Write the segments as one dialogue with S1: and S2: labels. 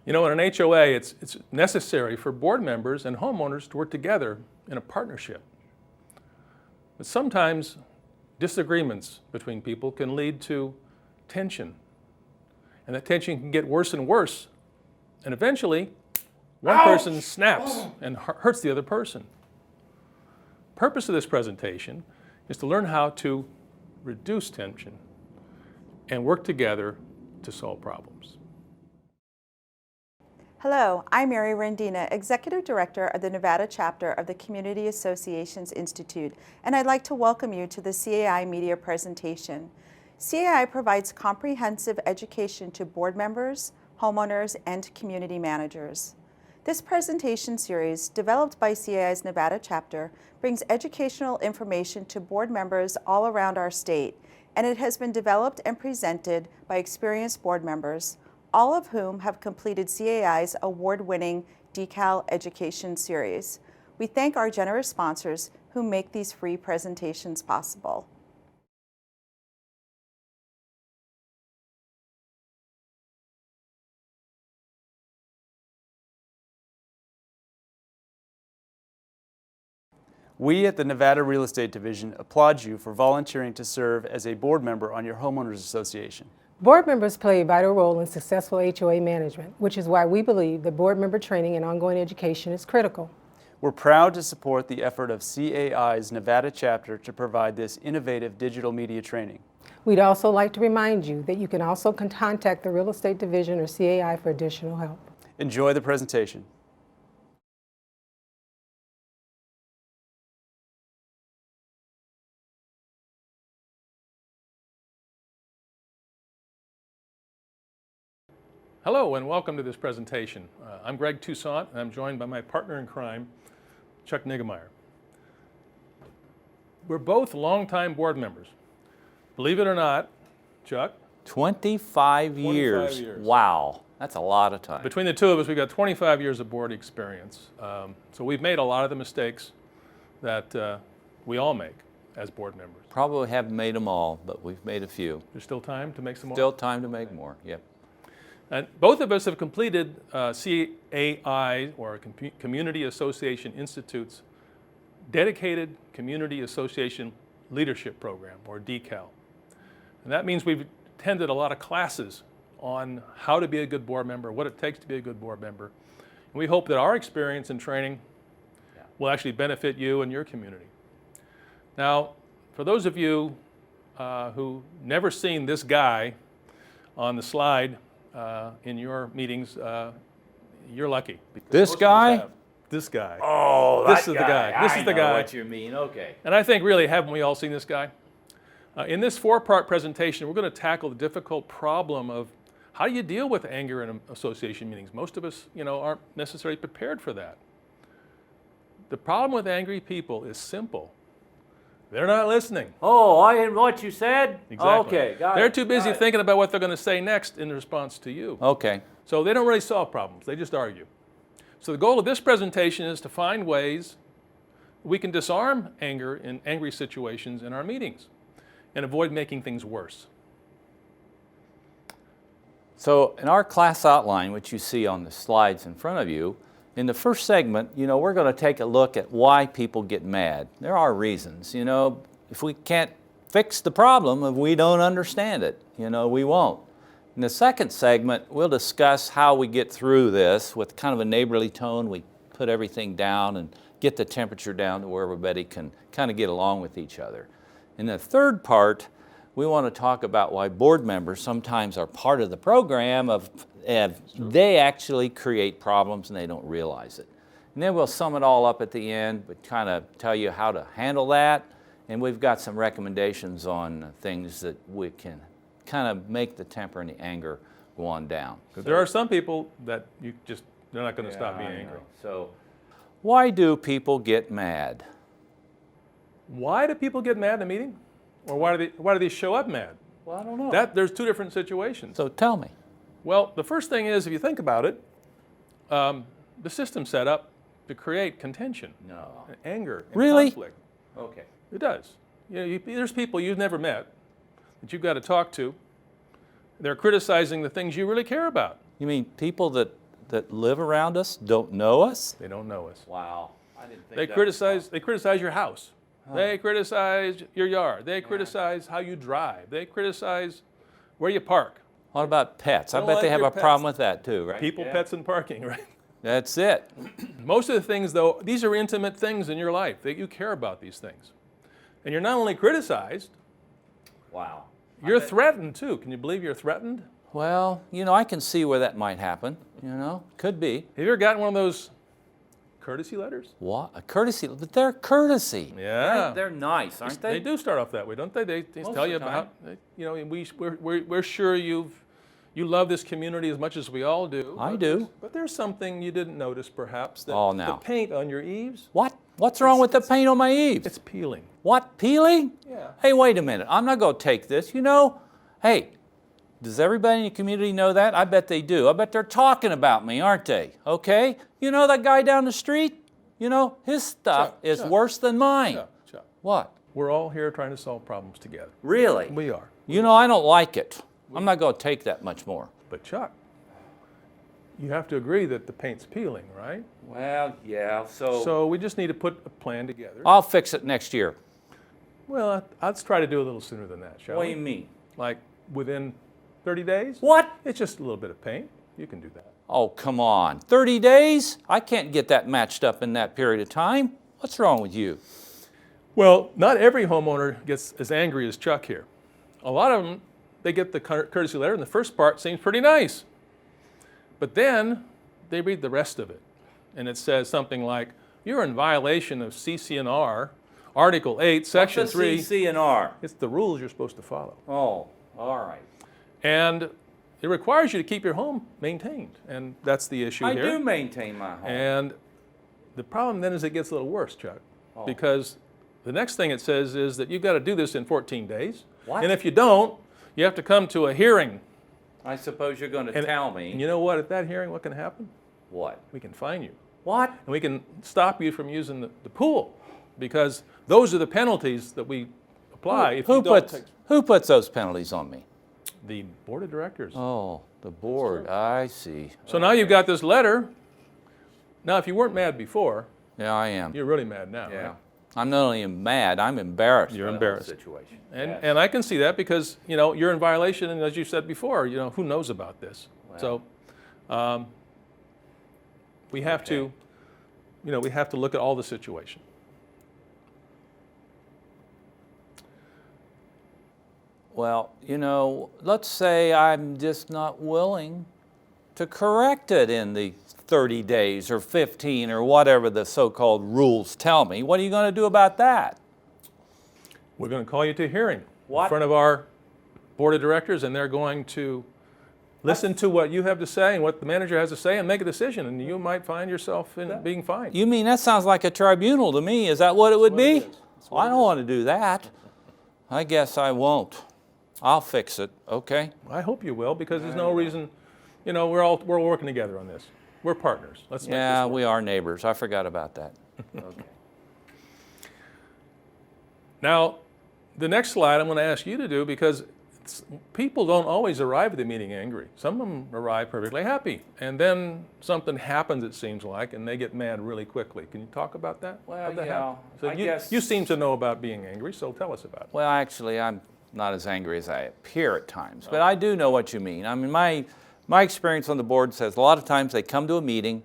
S1: You know, in an HOA, it's necessary for board members and homeowners to work together in a partnership. But sometimes disagreements between people can lead to tension. And that tension can get worse and worse. And eventually, one person snaps and hurts the other person. The purpose of this presentation is to learn how to reduce tension and work together to solve problems.
S2: Hello, I'm Mary Rendina, Executive Director of the Nevada chapter of the Community Associations Institute, and I'd like to welcome you to the CAI media presentation. CAI provides comprehensive education to board members, homeowners, and community managers. This presentation series, developed by CAI's Nevada chapter, brings educational information to board members all around our state, and it has been developed and presented by experienced board members, all of whom have completed CAI's award-winning Decal Education Series. We thank our generous sponsors who make these free presentations possible.
S3: We at the Nevada Real Estate Division applaud you for volunteering to serve as a board member on your homeowners association.
S4: Board members play a vital role in successful HOA management, which is why we believe that board member training and ongoing education is critical.
S3: We're proud to support the effort of CAI's Nevada chapter to provide this innovative digital media training.
S4: We'd also like to remind you that you can also contact the Real Estate Division or CAI for additional help.
S3: Enjoy the presentation.
S1: Hello and welcome to this presentation. I'm Greg Toussaint and I'm joined by my partner in crime, Chuck Niggemeyer. We're both longtime board members. Believe it or not, Chuck,
S5: 25 years. Wow, that's a lot of time.
S1: between the two of us, we've got 25 years of board experience. So we've made a lot of the mistakes that we all make as board members.
S5: Probably haven't made them all, but we've made a few.
S1: There's still time to make some more?
S5: Still time to make more, yep.
S1: And both of us have completed CAI, or Community Association Institute's dedicated Community Association Leadership Program, or DECAL. And that means we've attended a lot of classes on how to be a good board member, what it takes to be a good board member. And we hope that our experience and training will actually benefit you and your community. Now, for those of you who never seen this guy on the slide in your meetings, you're lucky.
S5: This guy?
S1: This guy.
S5: Oh,
S1: this is the guy. This is the guy.
S5: What you mean, okay.
S1: And I think really, haven't we all seen this guy? In this four-part presentation, we're going to tackle the difficult problem of how do you deal with anger in association meetings. Most of us, aren't necessarily prepared for that. The problem with angry people is simple. They're not listening.
S5: Oh, I heard what you said?
S1: Exactly.
S5: Okay, got it.
S1: They're too busy thinking about what they're going to say next in response to you.
S5: Okay.
S1: So they don't really solve problems, they just argue. So the goal of this presentation is to find ways we can disarm anger in angry situations in our meetings and avoid making things worse.
S5: So in our class outline, which you see on the slides in front of you, in the first segment, we're going to take a look at why people get mad. There are reasons. If we can't fix the problem, if we don't understand it, we won't. In the second segment, we'll discuss how we get through this with kind of a neighborly tone. We put everything down and get the temperature down to where everybody can kind of get along with each other. In the third part, we want to talk about why board members sometimes are part of the program they actually create problems and they don't realize it. And then we'll sum it all up at the end, but kind of tell you how to handle that. And we've got some recommendations on things that we can kind of make the temper and the anger go on down.
S1: Because there are some people that they're not going to stop being angry.
S5: So why do people get mad?
S1: Why do people get mad in a meeting? Or why do they show up mad?
S5: Well, I don't know.
S1: There's two different situations.
S5: So tell me.
S1: Well, the first thing is, if you think about it, the system's set up to create contention, anger, and
S5: Really?
S1: conflict.
S5: Okay.
S1: It does. There's people you've never met that you've got to talk to. They're criticizing the things you really care about.
S5: You mean people that that live around us don't know us?
S1: They don't know us.
S5: Wow. I didn't think
S1: They criticize your house. They criticize your yard. They criticize how you drive. They criticize where you park.
S5: What about pets? I
S1: Don't
S5: bet they
S1: like
S5: have
S1: your
S5: a problem
S1: pets.
S5: with that too, right?
S1: People, pets, and parking, right?
S5: That's it.
S1: Most of the things, though, these are intimate things in your life that you care about these things. And you're not only criticized,
S5: Wow.
S1: you're threatened too. Can you believe you're threatened?
S5: Well, you know, I can see where that might happen, you know, could be.
S1: Have you ever gotten one of those courtesy letters?
S5: What? A courtesy, but they're courtesy.
S1: Yeah.
S5: They're nice, aren't they?
S1: They do start off that way, don't they? They
S5: Most
S1: tell
S5: of
S1: you
S5: the
S1: about, you know, we're sure you love this community as much as we all do.
S5: I
S1: but
S5: do.
S1: but there's something you didn't notice, perhaps. That
S5: Oh, now.
S1: the paint on your eaves,
S5: What? What's wrong with the paint on my eaves?
S1: it's peeling.
S5: What? Peeling?
S1: Yeah.
S5: Hey, wait a minute. I'm not going to take this. You know, hey, does everybody in the community know that? I bet they do. I bet they're talking about me, aren't they? Okay? You know that guy down the street? You know, his stuff
S1: Chuck,
S5: is
S1: Chuck.
S5: worse than mine.
S1: Chuck,
S5: What?
S1: we're all here trying to solve problems together.
S5: Really?
S1: We are.
S5: You know, I don't like it. I'm not going to take that much more.
S1: But Chuck, you have to agree that the paint's peeling, right?
S5: Well, yeah,
S1: So we just need to put a plan together.
S5: I'll fix it next year.
S1: Well, let's try to do a little sooner than that, shall
S5: What do
S1: we?
S5: you mean?
S1: Like within 30 days?
S5: What?
S1: It's just a little bit of paint. You can do that.
S5: Oh, come on. 30 days? I can't get that matched up in that period of time. What's wrong with you?
S1: Well, not every homeowner gets as angry as Chuck here. A lot of them, they get the courtesy letter, and the first part seems pretty nice. But then they read the rest of it, and it says something like, you're in violation of CC&R, Article 8, Section 3.
S5: CC&R?
S1: It's the rules you're supposed to follow.
S5: Oh, all right.
S1: And it requires you to keep your home maintained, and that's the issue
S5: I
S1: here.
S5: do maintain my home.
S1: And the problem then is it gets a little worse, Chuck,
S5: Oh.
S1: because the next thing it says is that you've got to do this in 14 days.
S5: What?
S1: And if you don't, you have to come to a hearing.
S5: I suppose you're going to
S1: And-
S5: tell
S1: And
S5: me.
S1: you know what? At that hearing, what can happen?
S5: What?
S1: We can fine you.
S5: What?
S1: And we can stop you from using the pool, because those are the penalties that we apply if you don't take
S5: Who puts those penalties on me?
S1: the board of directors.
S5: Oh, the board. I see.
S1: So now you've got this letter. Now, if you weren't mad before,
S5: Yeah, I am.
S1: you're really mad now,
S5: Yeah.
S1: right?
S5: I'm not only mad, I'm embarrassed.
S1: You're
S5: by the whole
S1: embarrassed.
S5: situation.
S1: And,
S5: Yes.
S1: and I can see that because, you know, you're in violation, and as you said before, you know, who knows about this? So we have to, you know, we have to look at all the situation.
S5: Well, you know, let's say I'm just not willing to correct it in the 30 days or 15 or whatever the so-called rules tell me. What are you going to do about that?
S1: We're going to call you to a hearing
S5: What?
S1: in front of our board of directors, and they're going to listen to what you have to say and what the manager has to say and make a decision, and you might find yourself in being fined.
S5: You mean that sounds like a tribunal to me? Is that what it would be?
S1: it is. That's
S5: Well, I don't want to do that. I guess I won't. I'll fix it, okay?
S1: I hope you will, because there's no reason, you know, we're working together on this. We're partners. Let's make
S5: Yeah,
S1: this work.
S5: we are neighbors. I forgot about that. Okay.
S1: Now, the next slide I'm going to ask you to do, because people don't always arrive at the meeting angry. Some of them arrive perfectly happy, and then something happens, it seems like, and they get mad really quickly. Can you talk about that?
S5: Well,
S1: How'd that
S5: yeah,
S1: happen? So
S5: I
S1: you,
S5: guess-
S1: you seem to know about being angry, so tell us about it.
S5: Well, actually, I'm not as angry as I appear at times, but I do know what you mean. I mean, my experience on the board says a lot of times they come to a meeting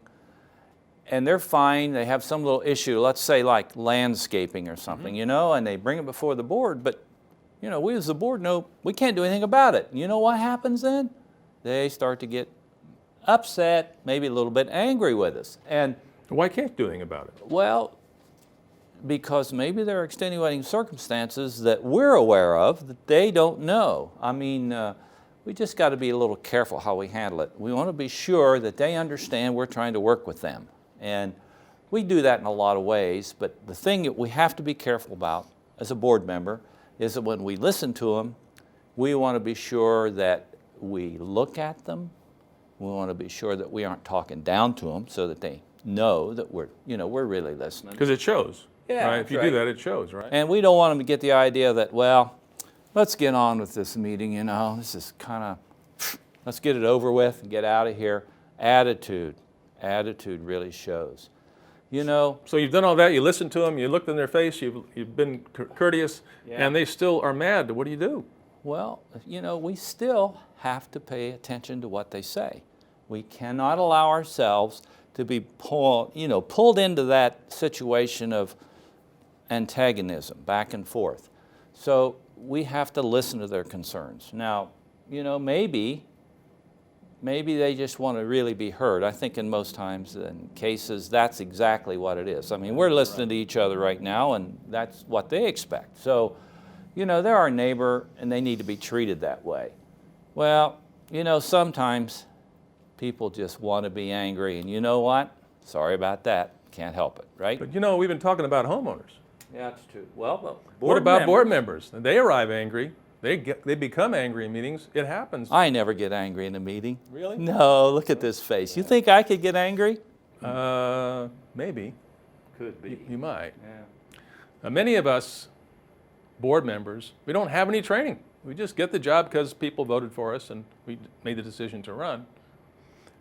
S5: and they're fine, they have some little issue, let's say like landscaping or something, you know, and they bring it before the board, but, you know, we as the board know we can't do anything about it. You know what happens then? They start to get upset, maybe a little bit angry with us. And
S1: Why can't you do anything about it?
S5: well, because maybe there are extenuating circumstances that we're aware of that they don't know. I mean, we just got to be a little careful how we handle it. We want to be sure that they understand we're trying to work with them. And we do that in a lot of ways, but the thing that we have to be careful about as a board member is that when we listen to them, we want to be sure that we look at them. We want to be sure that we aren't talking down to them so that they know that we're really listening.
S1: Because it shows.
S5: Yeah,
S1: right?
S5: that's
S1: If you
S5: right.
S1: do that, it shows, right?
S5: And we don't want them to get the idea that, well, let's get on with this meeting, you know, this is kind of, let's get it over with and get out of here. Attitude really shows. You know,
S1: So you've done all that, you listened to them, you looked in their face, you've been courteous,
S5: Yeah.
S1: and they still are mad. What do you do?
S5: well, you know, we still have to pay attention to what they say. We cannot allow ourselves to be pulled into that situation of antagonism, back and forth. So we have to listen to their concerns. Now, you know, maybe they just want to really be heard. I think in most times in cases, that's exactly what it is. I mean, we're listening to each other right now, and that's what they expect. So, you know, they're our neighbor, and they need to be treated that way. Well, you know, sometimes people just want to be angry, and you know what? Sorry about that. Can't help it, right?
S1: But you know, we've been talking about homeowners.
S5: Yeah, that's true. Well,
S1: What about board members? They arrive angry. They become angry in meetings. It happens.
S5: I never get angry in a meeting.
S1: Really?
S5: No, look at this face. You think I could get angry?
S1: Maybe.
S5: Could be.
S1: You might.
S5: Yeah.
S1: Many of us, board members, we don't have any training. We just get the job because people voted for us and we made the decision to run.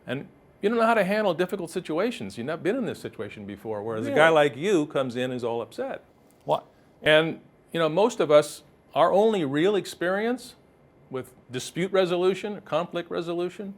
S1: And you don't know how to handle difficult situations. You've not been in this situation before, whereas a guy like you comes in and is all upset.
S5: What?
S1: And you know, most of us, our only real experience with dispute resolution, conflict resolution,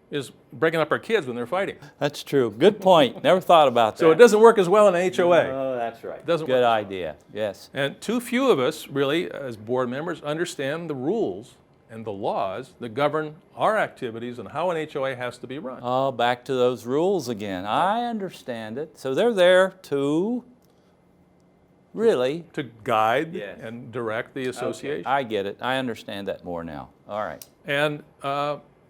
S1: is breaking up our kids when they're fighting.
S5: That's true. Good point. Never thought about that.
S1: So it doesn't work as well in an HOA.
S5: Oh, that's right.
S1: Doesn't
S5: Good
S1: work.
S5: idea. Yes.
S1: And too few of us really, as board members, understand the rules and the laws that govern our activities and how an HOA has to be run.
S5: Oh, back to those rules again. I understand it. So they're there to really.
S1: To guide
S5: Yes.
S1: and direct the association.
S5: I get it. I understand that more now. All right.
S1: And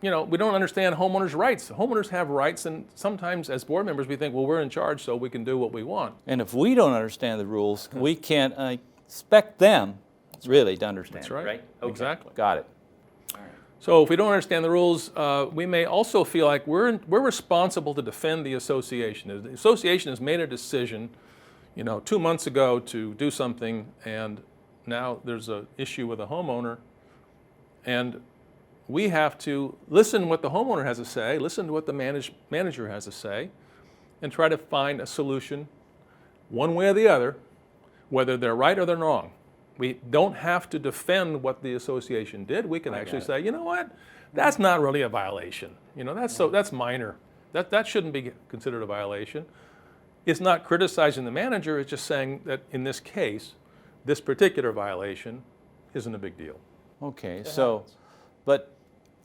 S1: you know, we don't understand homeowners' rights. Homeowners have rights, and sometimes as board members we think, well, we're in charge, so we can do what we want.
S5: And if we don't understand the rules, we can't expect them really to understand.
S1: That's right.
S5: Right? Okay.
S1: Exactly.
S5: Got it.
S1: So if we don't understand the rules, we may also feel like we're responsible to defend the association. The association has made a decision, you know, 2 months ago to do something, and now there's an issue with a homeowner, and we have to listen to what the homeowner has to say, listen to what the manager has to say, and try to find a solution one way or the other, whether they're right or they're wrong. We don't have to defend what the association did. We can actually say, you know what, that's not really a violation. You know, that's minor. That shouldn't be considered a violation. It's not criticizing the manager, it's just saying that in this case, this particular violation isn't a big deal.
S5: Okay, so, but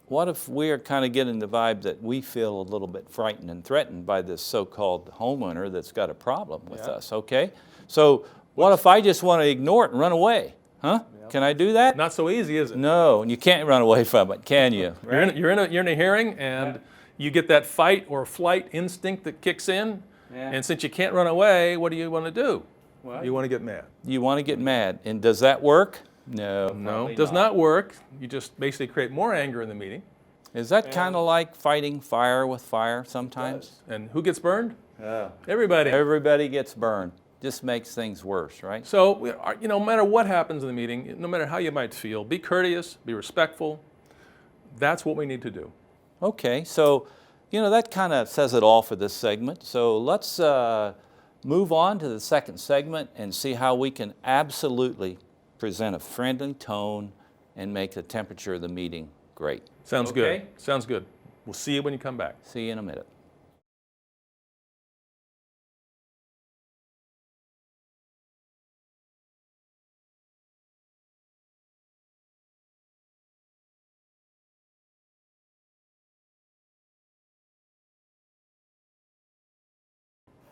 S5: what if we're kind of getting the vibe that we feel a little bit frightened and threatened by this so-called homeowner that's got a problem with us, okay? So what if I just want to ignore it and run away? Huh? Can I do that?
S1: Not so easy, is it?
S5: No, and you can't run away from it, can you?
S1: You're in a hearing, and you get that fight or flight instinct that kicks in, and since you can't run away, what do you want to do? You want to get mad.
S5: You want to get mad, and does that work? No.
S1: No, it does not work. You just basically create more anger in the meeting.
S5: Is that kind of like fighting fire with fire sometimes?
S1: And who gets burned? Everybody.
S5: Everybody gets burned. Just makes things worse, right?
S1: So, you know, no matter what happens in the meeting, no matter how you might feel, be courteous, be respectful. That's what we need to do.
S5: Okay, so, you know, that kind of says it all for this segment. So let's move on to the second segment and see how we can absolutely present a friendly tone and make the temperature of the meeting great.
S1: Sounds
S5: Okay.
S1: good. Sounds good. We'll see you when you come back.
S5: See you in a minute.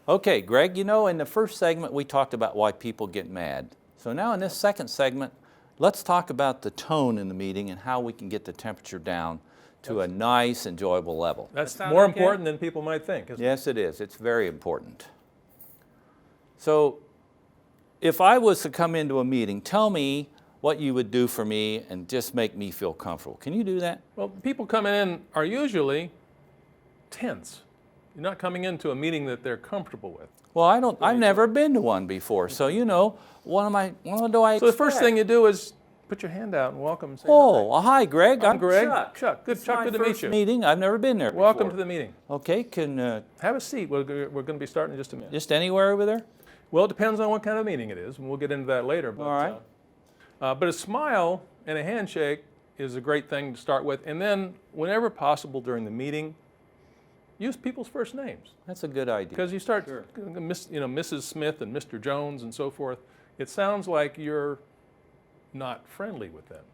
S5: Okay, Greg, you know, in the first segment we talked about why people get mad. So now in this second segment, let's talk about the tone in the meeting and how we can get the temperature down to a nice, enjoyable level.
S1: That's
S5: Sound
S1: more
S5: okay?
S1: important than people might think, isn't it?
S5: Yes, it is. It's very important. So if I was to come into a meeting, tell me what you would do for me and just make me feel comfortable. Can you do that?
S1: Well, people coming in are usually tense. You're not coming into a meeting that they're comfortable with.
S5: Well, I've never been to one before, so you know, what do I expect?
S1: So the first thing you do is put your hand out and welcome and say
S5: Oh, hi, Greg.
S1: hi.
S5: I'm
S1: Greg.
S5: Chuck.
S1: Chuck, good.
S5: It's
S1: Chuck,
S5: my
S1: good to meet
S5: first
S1: you.
S5: meeting. I've never been there
S1: Welcome
S5: before.
S1: to the meeting.
S5: Okay, can
S1: Have a seat. We're going to be starting in just a minute.
S5: just anywhere over there?
S1: Well, it depends on what kind of meeting it is, and we'll get into that later. But,
S5: All right.
S1: But a smile and a handshake is a great thing to start with, and then whenever possible during the meeting, use people's first names.
S5: That's a good idea.
S1: Because you start, Mrs. Smith and Mr. Jones and so forth, it sounds like you're not friendly with them,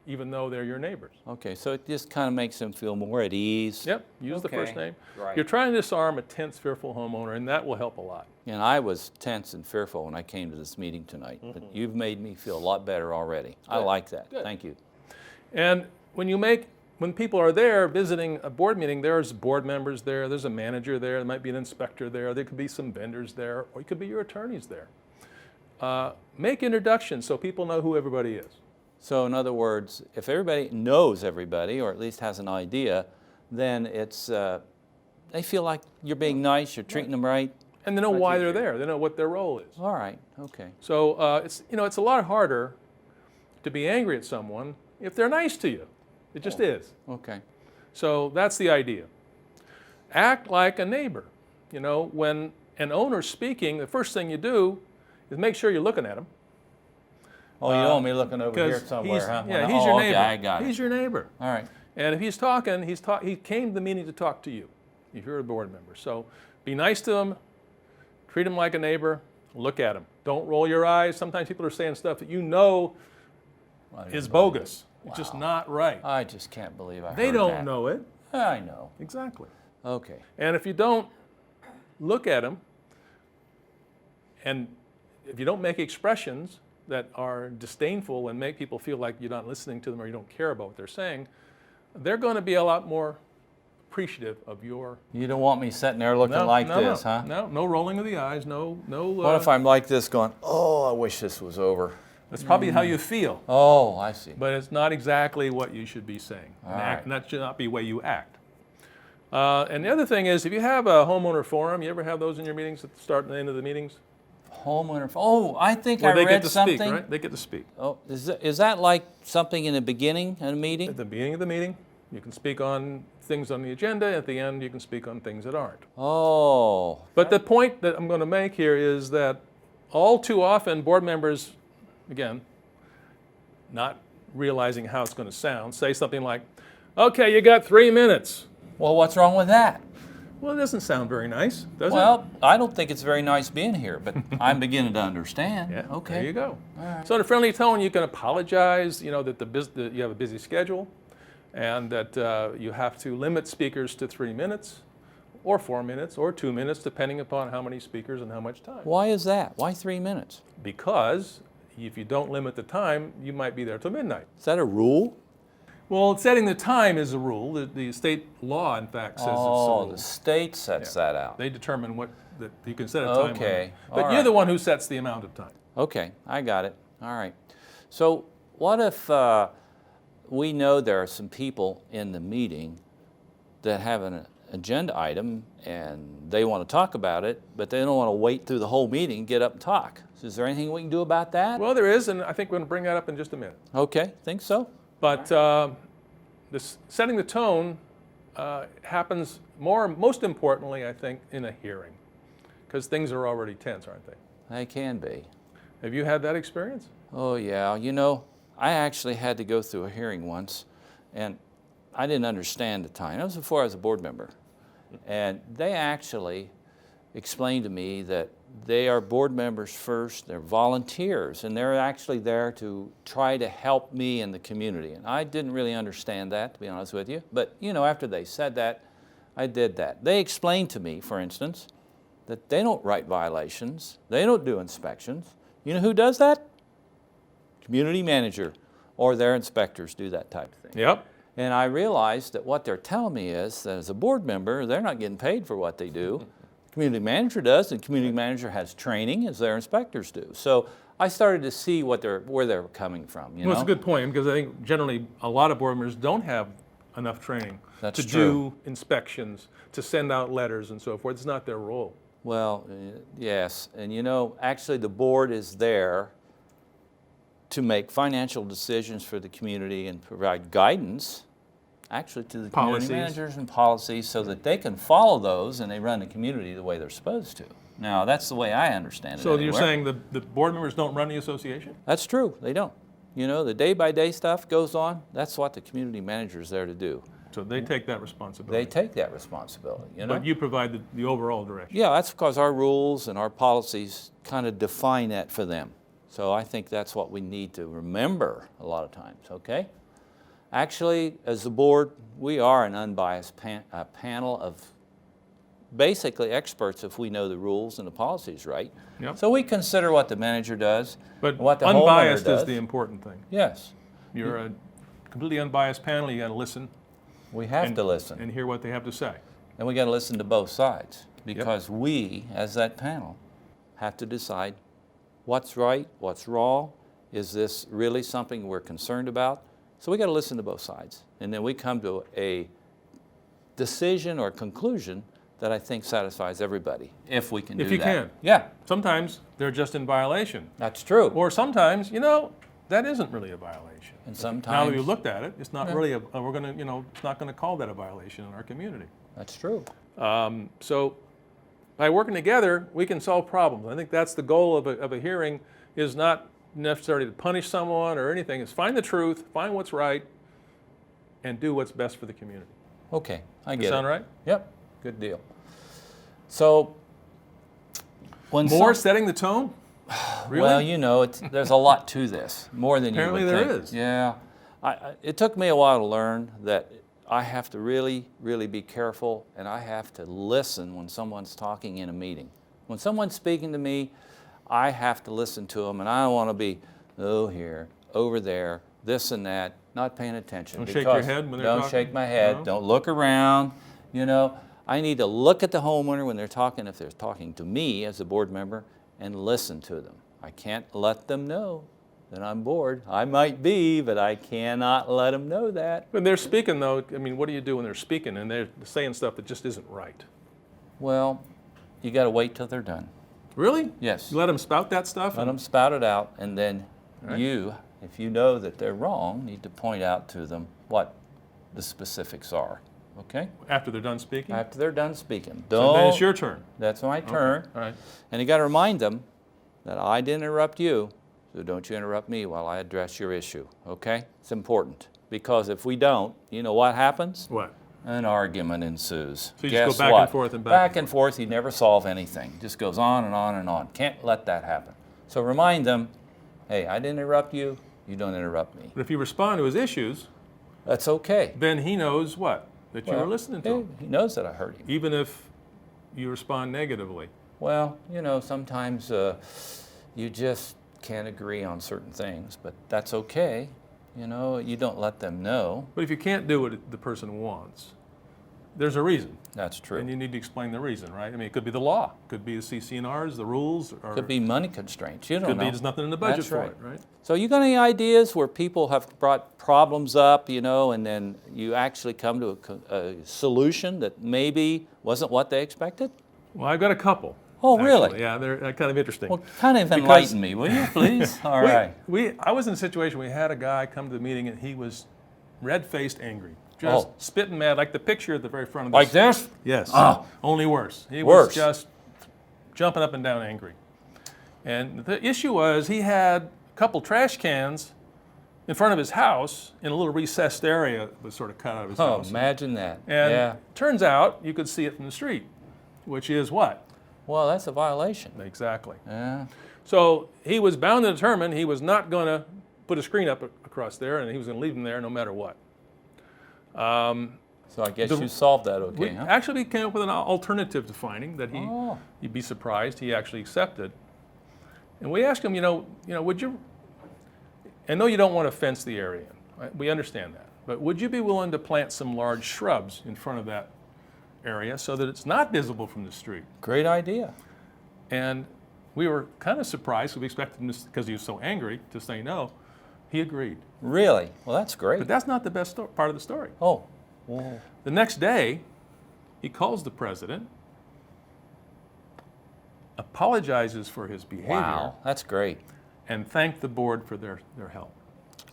S1: even though they're your neighbors.
S5: Okay, so it just kind of makes them feel more at ease.
S1: Yep, use the first
S5: Okay,
S1: name.
S5: right.
S1: You're trying to disarm a tense, fearful homeowner, and that will help a lot.
S5: And I was tense and fearful when I came to this meeting tonight, but you've made me feel a lot better already. I
S1: Good,
S5: like that.
S1: good.
S5: Thank you.
S1: And when people are there visiting a board meeting, there's board members there, there's a manager there might be an inspector there could be some vendors there, or it could be your attorneys there. Make introductions so people know who everybody is.
S5: So in other words, if everybody knows everybody, or at least has an idea, then it's, they feel like you're being nice, you're treating them right.
S1: And they know
S5: Much
S1: why they're
S5: easier.
S1: there, they know what their role is.
S5: All right, okay.
S1: So it's a lot harder to be angry at someone if they're nice to you. It just is.
S5: Okay.
S1: So that's the idea. Act like a neighbor. When an owner's speaking, the first thing you do is make sure you're looking at him.
S5: Oh, you don't want me looking over here
S1: 'Cause
S5: somewhere,
S1: he's,
S5: huh?
S1: Yeah,
S5: Oh,
S1: he's your
S5: okay,
S1: neighbor.
S5: I got it.
S1: He's your neighbor.
S5: All right.
S1: And if he's talking, he came to the meeting to talk to you, if you're a board member. So be nice to him, treat him like a neighbor, look at him. Don't roll your eyes. Sometimes people are saying stuff that is bogus. It's just not right.
S5: I just can't believe I heard
S1: They don't
S5: that.
S1: know it.
S5: I know.
S1: Exactly.
S5: Okay.
S1: And if you don't look at them, and if you don't make expressions that are disdainful and make people feel like you're not listening to them or you don't care about what they're saying, they're going to be a lot more appreciative of your.
S5: You don't want me sitting there looking this, huh?
S1: No rolling of the eyes, no.
S5: What if I'm like this going, oh, I wish this was over?
S1: That's probably how you feel,
S5: Oh, I see.
S1: but it's not exactly what you should be saying.
S5: All right.
S1: That should not be the way you act. And the other thing is, if you have a homeowner forum, you ever have those in your meetings at the start and the end of the meetings?
S5: Homeowner. Oh, I think
S1: Where
S5: I
S1: they
S5: read
S1: get to
S5: something.
S1: speak, right? They get to speak.
S5: Oh, is that like something in the beginning of a meeting?
S1: At the beginning of the meeting, you can speak on things on the agenda. At the end, you can speak on things that aren't.
S5: Oh,
S1: But the point that I'm going to make here is that all too often, board members, again, not realizing how it's going to sound, say something like, okay, you got 3 minutes.
S5: well, what's wrong with that?
S1: Well, it doesn't sound very nice, does it?
S5: Well, I don't think it's very nice being here, but I'm beginning to understand.
S1: Yeah,
S5: Okay.
S1: there you go.
S5: All right.
S1: So in a friendly tone, you can apologize, that you have a busy schedule and that you have to limit speakers to 3 minutes or 4 minutes or 2 minutes, depending upon how many speakers and how much time.
S5: Why is that? Why 3 minutes?
S1: Because if you don't limit the time, you might be there till midnight.
S5: Is that a rule?
S1: Well, setting the time is a rule. The state law, in fact, says it's a
S5: Oh,
S1: rule.
S5: the state sets that out.
S1: They determine that you can set a time
S5: Okay,
S1: limit.
S5: all
S1: But you're
S5: right.
S1: the one who sets the amount of time.
S5: Okay, I got it. All right. So what if we know there are some people in the meeting that have an agenda item and they want to talk about it, but they don't want to wait through the whole meeting, get up and talk. So is there anything we can do about that?
S1: Well, there is, and I think we're going to bring that up in just a minute.
S5: Okay, think so?
S1: But this setting the tone happens most importantly, I think, in a hearing, because things are already tense, aren't they?
S5: They can be.
S1: Have you had that experience?
S5: Oh yeah, I actually had to go through a hearing once, and I didn't understand the time. That was before I was a board member. And they actually explained to me that they are board members first, they're volunteers, and they're actually there to try to help me in the community. And I didn't really understand that, to be honest with you. But after they said that, I did that. They explained to me, for instance, that they don't write violations, they don't do inspections. You know who does that? Community manager, or their inspectors do that type of thing.
S1: Yep.
S5: And I realized that what they're telling me is that as a board member, they're not getting paid for what they do. Community manager does, and community manager has training as their inspectors do. So I started to see where they're coming from.
S1: Well, it's a good point, because I think generally a lot of board members don't have enough training
S5: That's
S1: to
S5: true.
S1: do inspections, to send out letters and so forth. It's not their role.
S5: Well, yes, and actually the board is there to make financial decisions for the community and provide guidance actually to the
S1: Policies.
S5: community managers and policies so that they can follow those and they run the community the way they're supposed to. Now, that's the way I understand it.
S1: So you're
S5: anywhere.
S1: saying the board members don't run the association?
S5: That's true, they don't. You know, the day-by-day stuff goes on, that's what the community manager is there to do.
S1: So they take that responsibility.
S5: They take that responsibility, you know?
S1: But you provide the overall direction.
S5: Yeah, that's because our rules and our policies kind of define that for them. So I think that's what we need to remember a lot of times, okay? Actually, as the board, we are an unbiased panel of basically experts if we know the rules and the policies right.
S1: Yep.
S5: So we consider what the manager does,
S1: But
S5: what the
S1: unbiased
S5: homeowner does.
S1: is the important thing.
S5: Yes,
S1: You're a completely unbiased panel, you got to listen.
S5: we have to listen.
S1: And hear what they have to say.
S5: And we got to listen to both sides because we, as that panel, have to decide what's right, what's wrong, is this really something we're concerned about? So we got to listen to both sides. And then we come to a decision or conclusion that I think satisfies everybody, if we can do that.
S1: If you can.
S5: Yeah,
S1: Sometimes they're just in violation.
S5: that's true.
S1: Or sometimes, you know, that isn't really a violation.
S5: And
S1: Now
S5: sometimes,
S1: that we've looked at it, it's not really we're going to, you know, it's not going to call that a violation in our community.
S5: that's true.
S1: So by working together, we can solve problems. I think that's the goal of a hearing, is not necessarily to punish someone or anything. It's find the truth, find what's right, and do what's best for the community.
S5: Okay, I
S1: Does
S5: get
S1: that sound
S5: it.
S1: right?
S5: Yep, good deal. So, when
S1: More
S5: some-
S1: setting the tone? Really?
S5: Well, you know, there's a lot to this, more than
S1: Apparently
S5: you would
S1: there
S5: think.
S1: is.
S5: Yeah. It took me a while to learn that I have to really, really be careful, and I have to listen when someone's talking in a meeting. When someone's speaking to me, I have to listen to them, and I don't want to be, here, over there, this and that, not paying attention.
S1: Don't shake your
S5: because-
S1: head when they're
S5: Don't
S1: talking?
S5: shake my head.
S1: No?
S5: Don't look around. You know, I need to look at the homeowner when they're talking, if they're talking to me as a board member, and listen to them. I can't let them know that I'm bored. I might be, but I cannot let them know that.
S1: When they're speaking, though, I mean, what do you do when they're speaking and they're saying stuff that just isn't right?
S5: Well, you got to wait till they're done.
S1: Really?
S5: Yes.
S1: You let them spout that stuff?
S5: Let them spout it out, and then
S1: Right.
S5: you, if you know that they're wrong, need to point out to them what the specifics are. Okay?
S1: After they're done speaking?
S5: After they're done speaking.
S1: So then it's
S5: Don't.
S1: your turn.
S5: That's my turn.
S1: All right.
S5: And you got to remind them that I didn't interrupt you, so don't you interrupt me while I address your issue, okay? It's important, because if we don't, you know what happens?
S1: What?
S5: An argument ensues.
S1: So you just
S5: Guess
S1: go back
S5: what?
S1: and forth and back
S5: Back
S1: and
S5: and forth, you never solve anything. Just goes on and on and on. Can't let that happen. So remind them, hey, I didn't interrupt you, you don't interrupt me.
S1: But if you respond to his issues,
S5: That's okay.
S1: then he knows what? That you were listening to him.
S5: He knows that I heard him.
S1: Even if you respond negatively.
S5: Well, you know, sometimes you just can't agree on certain things, but that's okay. You know, you don't let them know.
S1: But if you can't do what the person wants, there's a reason.
S5: That's true.
S1: And you need to explain the reason, right? I mean, it could be the law, could be the CC&Rs, the rules, or
S5: Could be money constraints. You don't
S1: could
S5: know.
S1: be there's nothing in the budget
S5: That's
S1: for
S5: right.
S1: it, right?
S5: So you got any ideas where people have brought problems up, you know, and then you actually come to a solution that maybe wasn't what they expected?
S1: Well, I've got a couple.
S5: Oh,
S1: actually.
S5: really?
S1: Yeah, they're kind of interesting.
S5: Well, kind of enlighten me, will you, please? All right.
S1: I was in a situation, we had a guy come to the meeting and he was red-faced angry. Just spitting mad, like the picture at the very front of
S5: Like this?
S1: Yes.
S5: Oh.
S1: Only worse. He
S5: Worse.
S1: was just jumping up and down angry. And the issue was he had a couple trash cans in front of his house in a little recessed area that was sort of cut out of his
S5: Oh,
S1: house.
S5: imagine that.
S1: And
S5: yeah.
S1: turns out you could see it from the street, which is what?
S5: Well, that's a violation.
S1: Exactly.
S5: Yeah.
S1: So he was bound and determined he was not going to put a screen up across there, and he was going to leave them there no matter what.
S5: So I guess you solved that okay,
S1: We
S5: huh?
S1: actually came up with an alternative to finding that
S5: Oh.
S1: you'd be surprised, he actually accepted. And we asked him, would you, I know you don't want to fence the area in, right? We understand that, but would you be willing to plant some large shrubs in front of that area so that it's not visible from the street?
S5: Great idea.
S1: And we were kind of surprised, because we expected him, because he was so angry, to say no. He agreed.
S5: Really? Well, that's great.
S1: But that's not the best part of the story.
S5: Oh. Well,
S1: The next day, he calls the president, apologizes for his behavior,
S5: wow. That's great.
S1: and thanked the board for their help.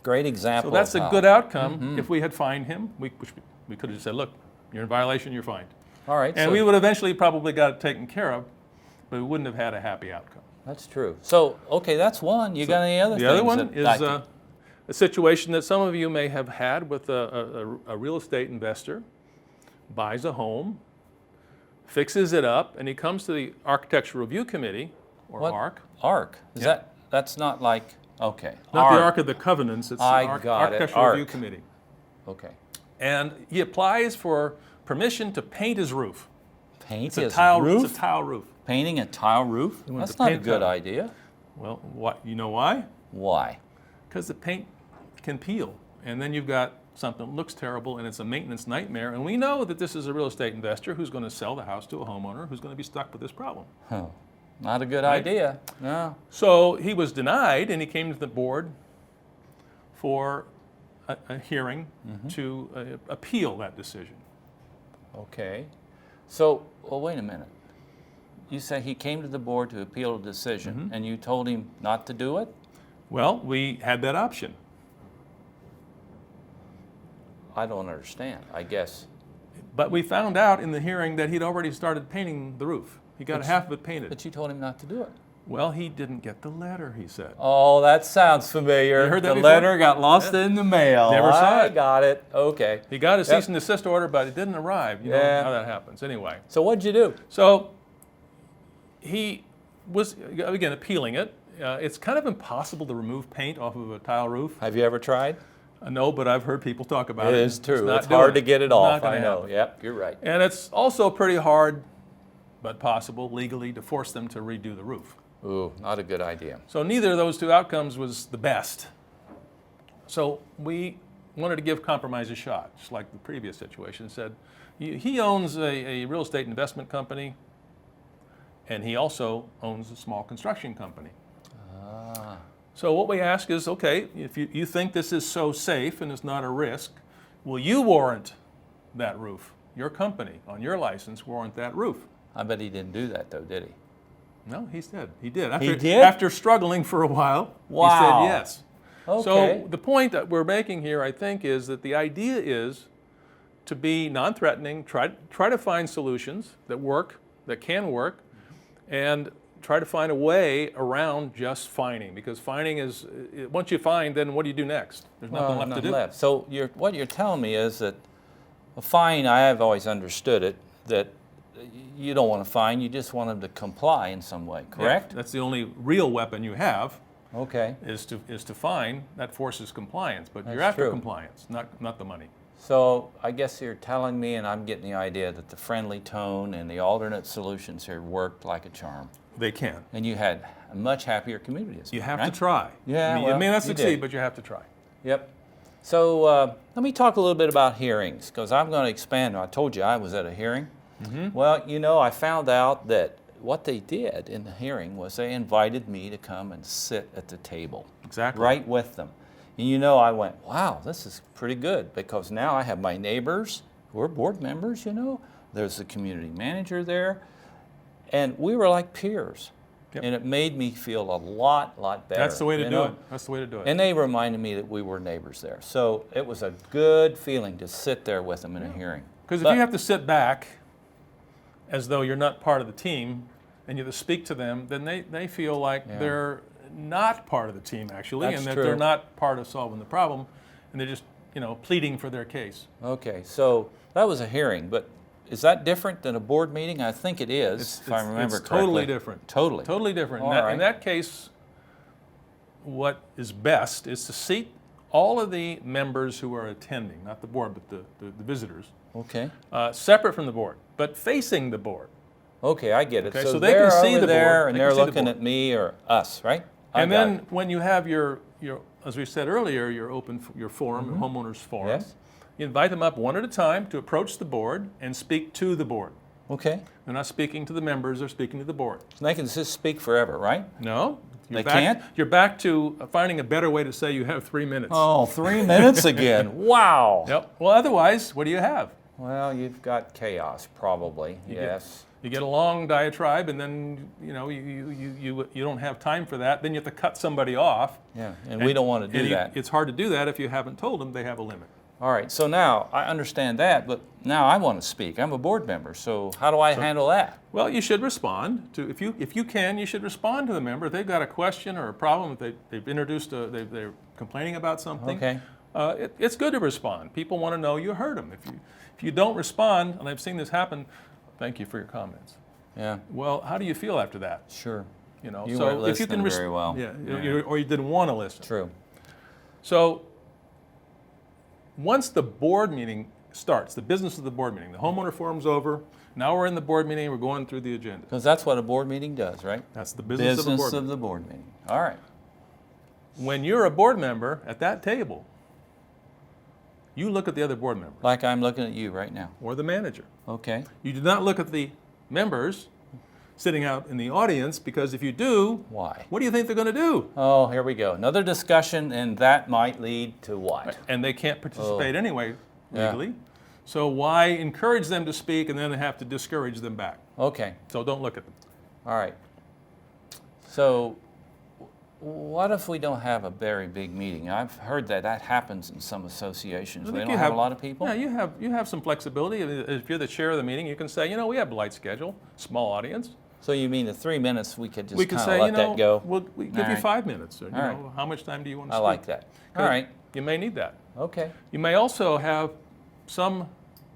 S5: Great example.
S1: So that's
S5: of
S1: a
S5: how.
S1: good outcome. If we had fined him, we could have just said, look, you're in violation, you're fined.
S5: All right.
S1: And
S5: so
S1: we would eventually probably got it taken care of, but we wouldn't have had a happy outcome.
S5: That's true. So, okay, that's one. You got any other things?
S1: The other one
S5: that
S1: is
S5: I could-
S1: a situation that some of you may have had with a real estate investor, buys a home, fixes it up, and he comes to the Architecture Review Committee, or
S5: What?
S1: ARC.
S5: ARC. Is
S1: Yeah.
S5: that's not like, okay.
S1: Not the Ark of the Covenants, it's the
S5: I got it.
S1: Architectural Review
S5: ARC.
S1: Committee.
S5: Okay.
S1: And he applies for permission to paint his roof.
S5: Paint
S1: It's a
S5: his
S1: tile
S5: roof?
S1: It's a tile roof.
S5: Painting a tile roof?
S1: wants
S5: That's
S1: to
S5: not a
S1: paint
S5: good
S1: tile.
S5: idea.
S1: Well, you know why?
S5: Why?
S1: Because the paint can peel, and then you've got something that looks terrible, and it's a maintenance nightmare. And we know that this is a real estate investor who's going to sell the house to a homeowner who's going to be stuck with this problem.
S5: Huh. Not a good
S1: Right?
S5: idea. No.
S1: So he was denied, and he came to the board for a hearing to appeal that decision.
S5: Okay. So, well, wait a minute. You say he came to the board to appeal a decision, and you told him not to do it?
S1: Well, we had that option.
S5: I don't understand, I guess.
S1: But we found out in the hearing that he'd already started painting the roof. He got half of it painted.
S5: But you told him not to do it.
S1: Well, he didn't get the letter, he said.
S5: Oh, that sounds familiar.
S1: You heard that
S5: the
S1: before?
S5: letter got lost in the mail.
S1: Never saw
S5: I
S1: it.
S5: got it. Okay.
S1: He got a
S5: Yep.
S1: cease and desist order, but it didn't arrive. You know
S5: Yeah.
S1: how that happens. Anyway,
S5: So what'd you do?
S1: so he was, again, appealing it. It's kind of impossible to remove paint off of a tile roof.
S5: Have you ever tried?
S1: No, but I've heard people talk about it.
S5: It is true.
S1: not
S5: It's hard to
S1: doing
S5: get it
S1: It's
S5: off.
S1: not gonna
S5: I know.
S1: happen.
S5: Yep, you're right.
S1: And it's also pretty hard, but possible legally, to force them to redo the roof.
S5: Ooh, not a good idea.
S1: So neither of those two outcomes was the best. So we wanted to give compromise a shot, just like the previous situation. Said he owns a real estate investment company, and he also owns a small construction company. So what we ask is, okay, if you think this is so safe and it's not a risk, will you warrant that roof? Your company, on your license, warrant that roof?
S5: I bet he didn't do that though, did he?
S1: No, he did. He did.
S5: He did?
S1: After struggling for a while,
S5: Wow.
S1: he said yes.
S5: Okay.
S1: So the point that we're making here, I think, is that the idea is to be non-threatening, try to find solutions that work, that can work, and try to find a way around just fining. Because fining is, once you fine, then what do you do next? There's nothing left to do.
S5: Left. So what you're telling me is that a fine, I have always understood it, that you don't want to fine, you just want them to comply in some way, correct?
S1: Yeah, that's the only real weapon you have,
S5: Okay.
S1: is to fine. That forces compliance, but you're
S5: That's
S1: after
S5: true.
S1: compliance, not the money.
S5: So I guess you're telling me, and I'm getting the idea, that the friendly tone and the alternate solutions here worked like a charm.
S1: They can.
S5: And you had a much happier community.
S1: You have
S5: right?
S1: to try.
S5: Yeah,
S1: I mean,
S5: well,
S1: you may not
S5: you
S1: succeed,
S5: did.
S1: but you have to try.
S5: Yep. So let me talk a little bit about hearings, because I'm going to expand. I told you I was at a hearing. Well, you know, I found out that what they did in the hearing was they invited me to come and sit at the table.
S1: Exactly.
S5: Right with them. And you know, I went, wow, this is pretty good, because now I have my neighbors who are board members, you know. There's the community manager there. And we were like peers.
S1: Yep.
S5: And it made me feel a lot better.
S1: That's the way to
S5: you
S1: do
S5: know?
S1: it. That's the way to do it.
S5: And they reminded me that we were neighbors there. So it was a good feeling to sit there with them in a hearing.
S1: Because if
S5: But-
S1: you have to sit back as though you're not part of the team and you have to speak to them, then they feel like
S5: Yeah.
S1: they're not part of the team, actually,
S5: That's
S1: and that
S5: true.
S1: they're not part of solving the problem, and they're just, pleading for their case.
S5: Okay, so that was a hearing, but is that different than a board meeting? I think it is, if I remember
S1: it's
S5: correctly.
S1: totally different.
S5: Totally.
S1: Totally different.
S5: All
S1: In that,
S5: right.
S1: in that case, what is best is to seat all of the members who are attending, not the board, but the visitors,
S5: Okay.
S1: separate from the board, but facing the board.
S5: Okay, I get it.
S1: Okay,
S5: so
S1: so they
S5: they're
S1: can see
S5: over
S1: the
S5: there
S1: board.
S5: and
S1: They
S5: they're
S1: can see the
S5: looking
S1: board.
S5: at me or us, right? I
S1: And
S5: got
S1: then
S5: it.
S1: when you have your as we said earlier, your forum, your homeowners forum,
S5: Yes.
S1: you invite them up one at a time to approach the board and speak to the board.
S5: Okay.
S1: They're not speaking to the members, they're speaking to the board.
S5: So they can just speak forever, right?
S1: No.
S5: They can't?
S1: You're back to finding a better way to say you have 3 minutes.
S5: Oh, 3 minutes again. Wow.
S1: Yep. Well, otherwise, what do you have?
S5: Well, you've got chaos, probably.
S1: You get-
S5: Yes.
S1: You get a long diatribe, and then you don't have time for that. Then you have to cut somebody off.
S5: Yeah, and we don't want to do that.
S1: It's hard to do that if you haven't told them they have a limit.
S5: All right, so now I understand that, but now I want to speak. I'm a board member, so how do I handle that?
S1: Well, you should respond to, if you can, you should respond to the member. If they've got a question or a problem, if they've introduced, they're complaining about something.
S5: Okay.
S1: It's good to respond. People want to know you heard them. If you don't respond, and I've seen this happen, thank you for your comments.
S5: Yeah,
S1: Well, how do you feel after that?
S5: sure.
S1: You know,
S5: You
S1: so
S5: weren't
S1: if you can
S5: listening very well.
S1: yeah,
S5: Yeah.
S1: or you didn't want to listen.
S5: True.
S1: So once the board meeting starts, the business of the board meeting, the homeowner forum's over. Now we're in the board meeting. We're going through the agenda.
S5: Because that's what a board meeting does, right?
S1: That's the business of a board meeting.
S5: the board meeting. All right.
S1: When you're a board member at that table, you look at the other board members
S5: Like I'm looking at you right now.
S1: or the manager.
S5: Okay.
S1: You do not look at the members sitting out in the audience, because if you do,
S5: Why?
S1: what do you think they're going to do?
S5: Oh, here we go. Another discussion, and that might lead to what?
S1: And they can't participate anyway
S5: Yeah.
S1: legally. So why encourage them to speak and then have to discourage them back?
S5: Okay.
S1: So don't look at them.
S5: All right. So what if we don't have a very big meeting? I've heard that happens in some associations.
S1: I
S5: They
S1: think
S5: don't
S1: you
S5: have a lot of people?
S1: Yeah, you have some flexibility. If you're the chair of the meeting, you can say, we have a light schedule, small audience.
S5: So you mean the 3 minutes we could
S1: We
S5: just
S1: could
S5: kind
S1: say,
S5: of let that go?
S1: we give
S5: All
S1: you
S5: right.
S1: 5 minutes. Or,
S5: All right.
S1: How much time do you want to
S5: I
S1: speak?
S5: like that. All
S1: Good.
S5: right.
S1: You may need that.
S5: Okay.
S1: You may also have some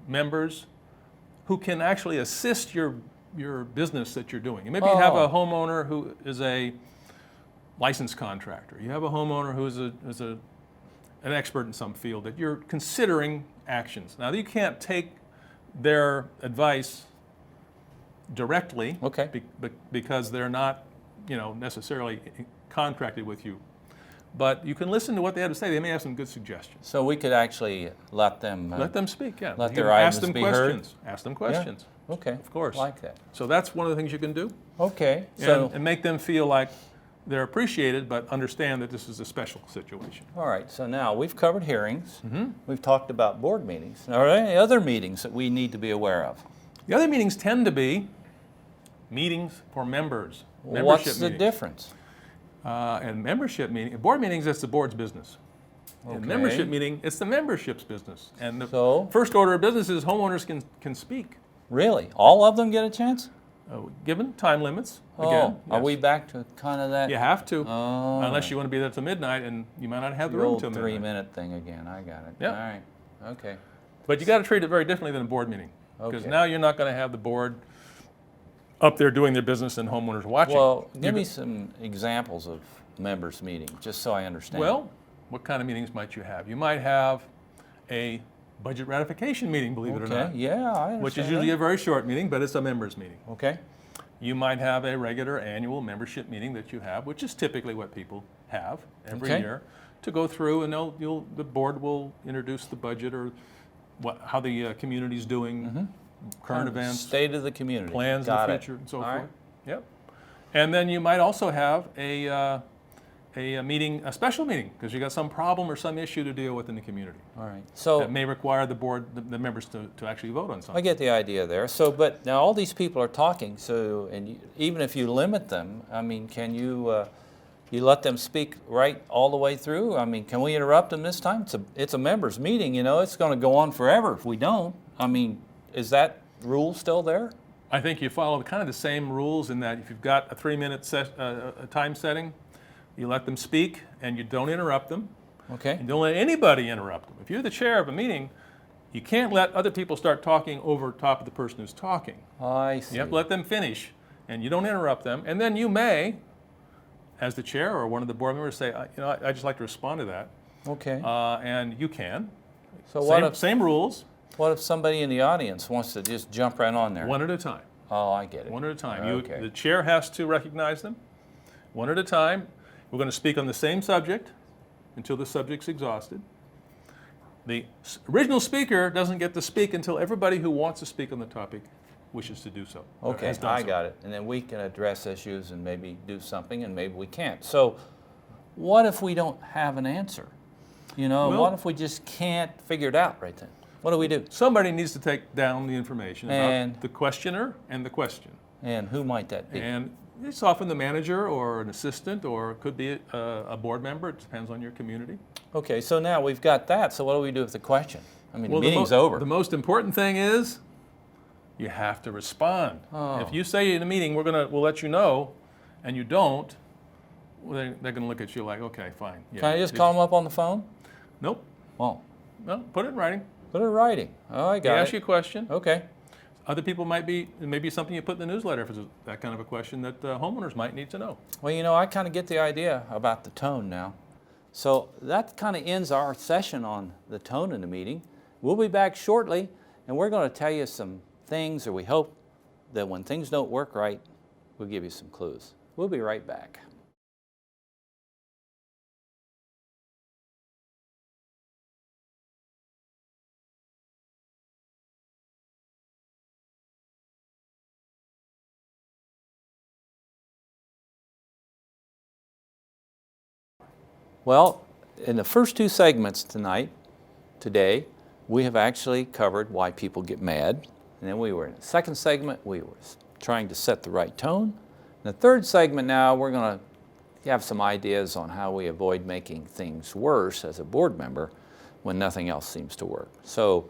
S1: members who can actually assist your business that you're doing. Maybe you have a homeowner who is a licensed contractor. You have a homeowner who is an expert in some field that you're considering actions. Now, you can't take their advice directly,
S5: Okay.
S1: because they're not, necessarily contracted with you. But you can listen to what they have to say. They may have some good suggestions.
S5: So we could actually let them...
S1: Let them speak. Yeah.
S5: let
S1: You
S5: their
S1: can ask
S5: items
S1: them
S5: be heard?
S1: questions. Ask them questions.
S5: Okay.
S1: Of course.
S5: Like that.
S1: So that's one of the things you can do,
S5: Okay. So,
S1: and make them feel like they're appreciated, but understand that this is a special situation.
S5: all right. So now we've covered hearings.
S1: Mm-hmm.
S5: We've talked about board meetings. Are there any other meetings that we need to be aware of?
S1: The other meetings tend to be meetings for members.
S5: What's the
S1: meetings.
S5: difference?
S1: And membership meeting, board meetings, that's the board's business.
S5: Okay.
S1: And membership meeting, it's the membership's business. And the
S5: So?
S1: first order of business is homeowners can speak,
S5: Really? All of them get a chance?
S1: given time limits.
S5: Oh,
S1: Again,
S5: are
S1: yes.
S5: we back to kind of that
S1: You have to,
S5: Oh.
S1: unless you want to be there till midnight, and you might not have the
S5: the
S1: room
S5: old
S1: till midnight.
S5: 3-minute thing again? I got it.
S1: Yeah.
S5: All right. Okay.
S1: But you got to treat it very differently than a board meeting, because
S5: Okay.
S1: now you're not going to have the board up there doing their business and homeowners watching.
S5: Well, give
S1: You're
S5: me
S1: go-
S5: some examples of members' meetings, just so I understand.
S1: Well, what kind of meetings might you have? You might have a budget ratification meeting, believe it or
S5: okay.
S1: not,
S5: Yeah, I understand.
S1: which is usually a very short meeting, but it's a members meeting.
S5: Okay.
S1: You might have a regular annual membership meeting that you have, which is typically what people have every
S5: Okay.
S1: year, to go through, and the board will introduce the budget, or how the community's doing, current events,
S5: State of the community.
S1: plans
S5: Got
S1: in the
S5: it.
S1: future, and so
S5: All
S1: forth.
S5: right.
S1: Yep. And then you might also have a meeting, a special meeting, because you got some problem or some issue to deal with in the community
S5: All right. So
S1: that may require the board, the members to actually vote on
S5: I
S1: something.
S5: get the idea there. So, but now all these people are talking. So, and even if you limit them, I mean, can you let them speak right all the way through? I mean, can we interrupt them this time? It's a members' meeting. It's going to go on forever if we don't. I mean, is that rule still there?
S1: I think you follow kind of the same rules in that if you've got a 3-minute time setting, you let them speak and you don't interrupt them.
S5: Okay.
S1: And don't let anybody interrupt them. If you're the chair of a meeting, you can't let other people start talking over top of the person who's talking.
S5: I see.
S1: You have to let them finish, and you don't interrupt them. And then you may, as the chair or one of the board members, say, I'd just like to respond to that.
S5: Okay.
S1: And you can.
S5: So what
S1: Same rules,
S5: if somebody in the audience wants to just jump right on there?
S1: one at a time.
S5: Oh, I get it.
S1: One at a time.
S5: Okay.
S1: The chair has to recognize them, one at a time. We're going to speak on the same subject until the subject's exhausted. The original speaker doesn't get to speak until everybody who wants to speak on the topic wishes to do so.
S5: Okay,
S1: has done
S5: I
S1: so.
S5: got it. And then we can address issues and maybe do something, and maybe we can't. So what if we don't have an answer?
S1: Well-
S5: What if we just can't figure it out right then? What do we do?
S1: Somebody needs to take down the information
S5: And-
S1: about the questioner and the question.
S5: And who might that be?
S1: And it's often the manager or an assistant, or it could be a board member. It depends on your community.
S5: Okay, so now we've got that. So what do we do with the question? I mean,
S1: Well,
S5: the meeting's over.
S1: The most important thing is you have to respond.
S5: Oh.
S1: If you say in a meeting, we'll let you know, and you don't, well, they're going to look at you like, okay, fine. Yeah.
S5: Can I just call them up on the phone?
S1: Nope.
S5: Oh,
S1: No, put it in writing.
S5: put it in writing. Oh, I
S1: They
S5: got
S1: ask
S5: it.
S1: you a question.
S5: Okay.
S1: Other people it may be something you put in the newsletter if it's that kind of a question that homeowners might need to know.
S5: Well, you know, I kind of get the idea about the tone now. So that kind of ends our session on the tone in the meeting. We'll be back shortly, and we're going to tell you some things, or we hope that when things don't work right, we'll give you some clues. We'll be right back. Well, in the first two segments today, we have actually covered why people get mad. And then we were in the second segment, we were trying to set the right tone. In the third segment now, we're going to have some ideas on how we avoid making things worse as a board member when nothing else seems to work. So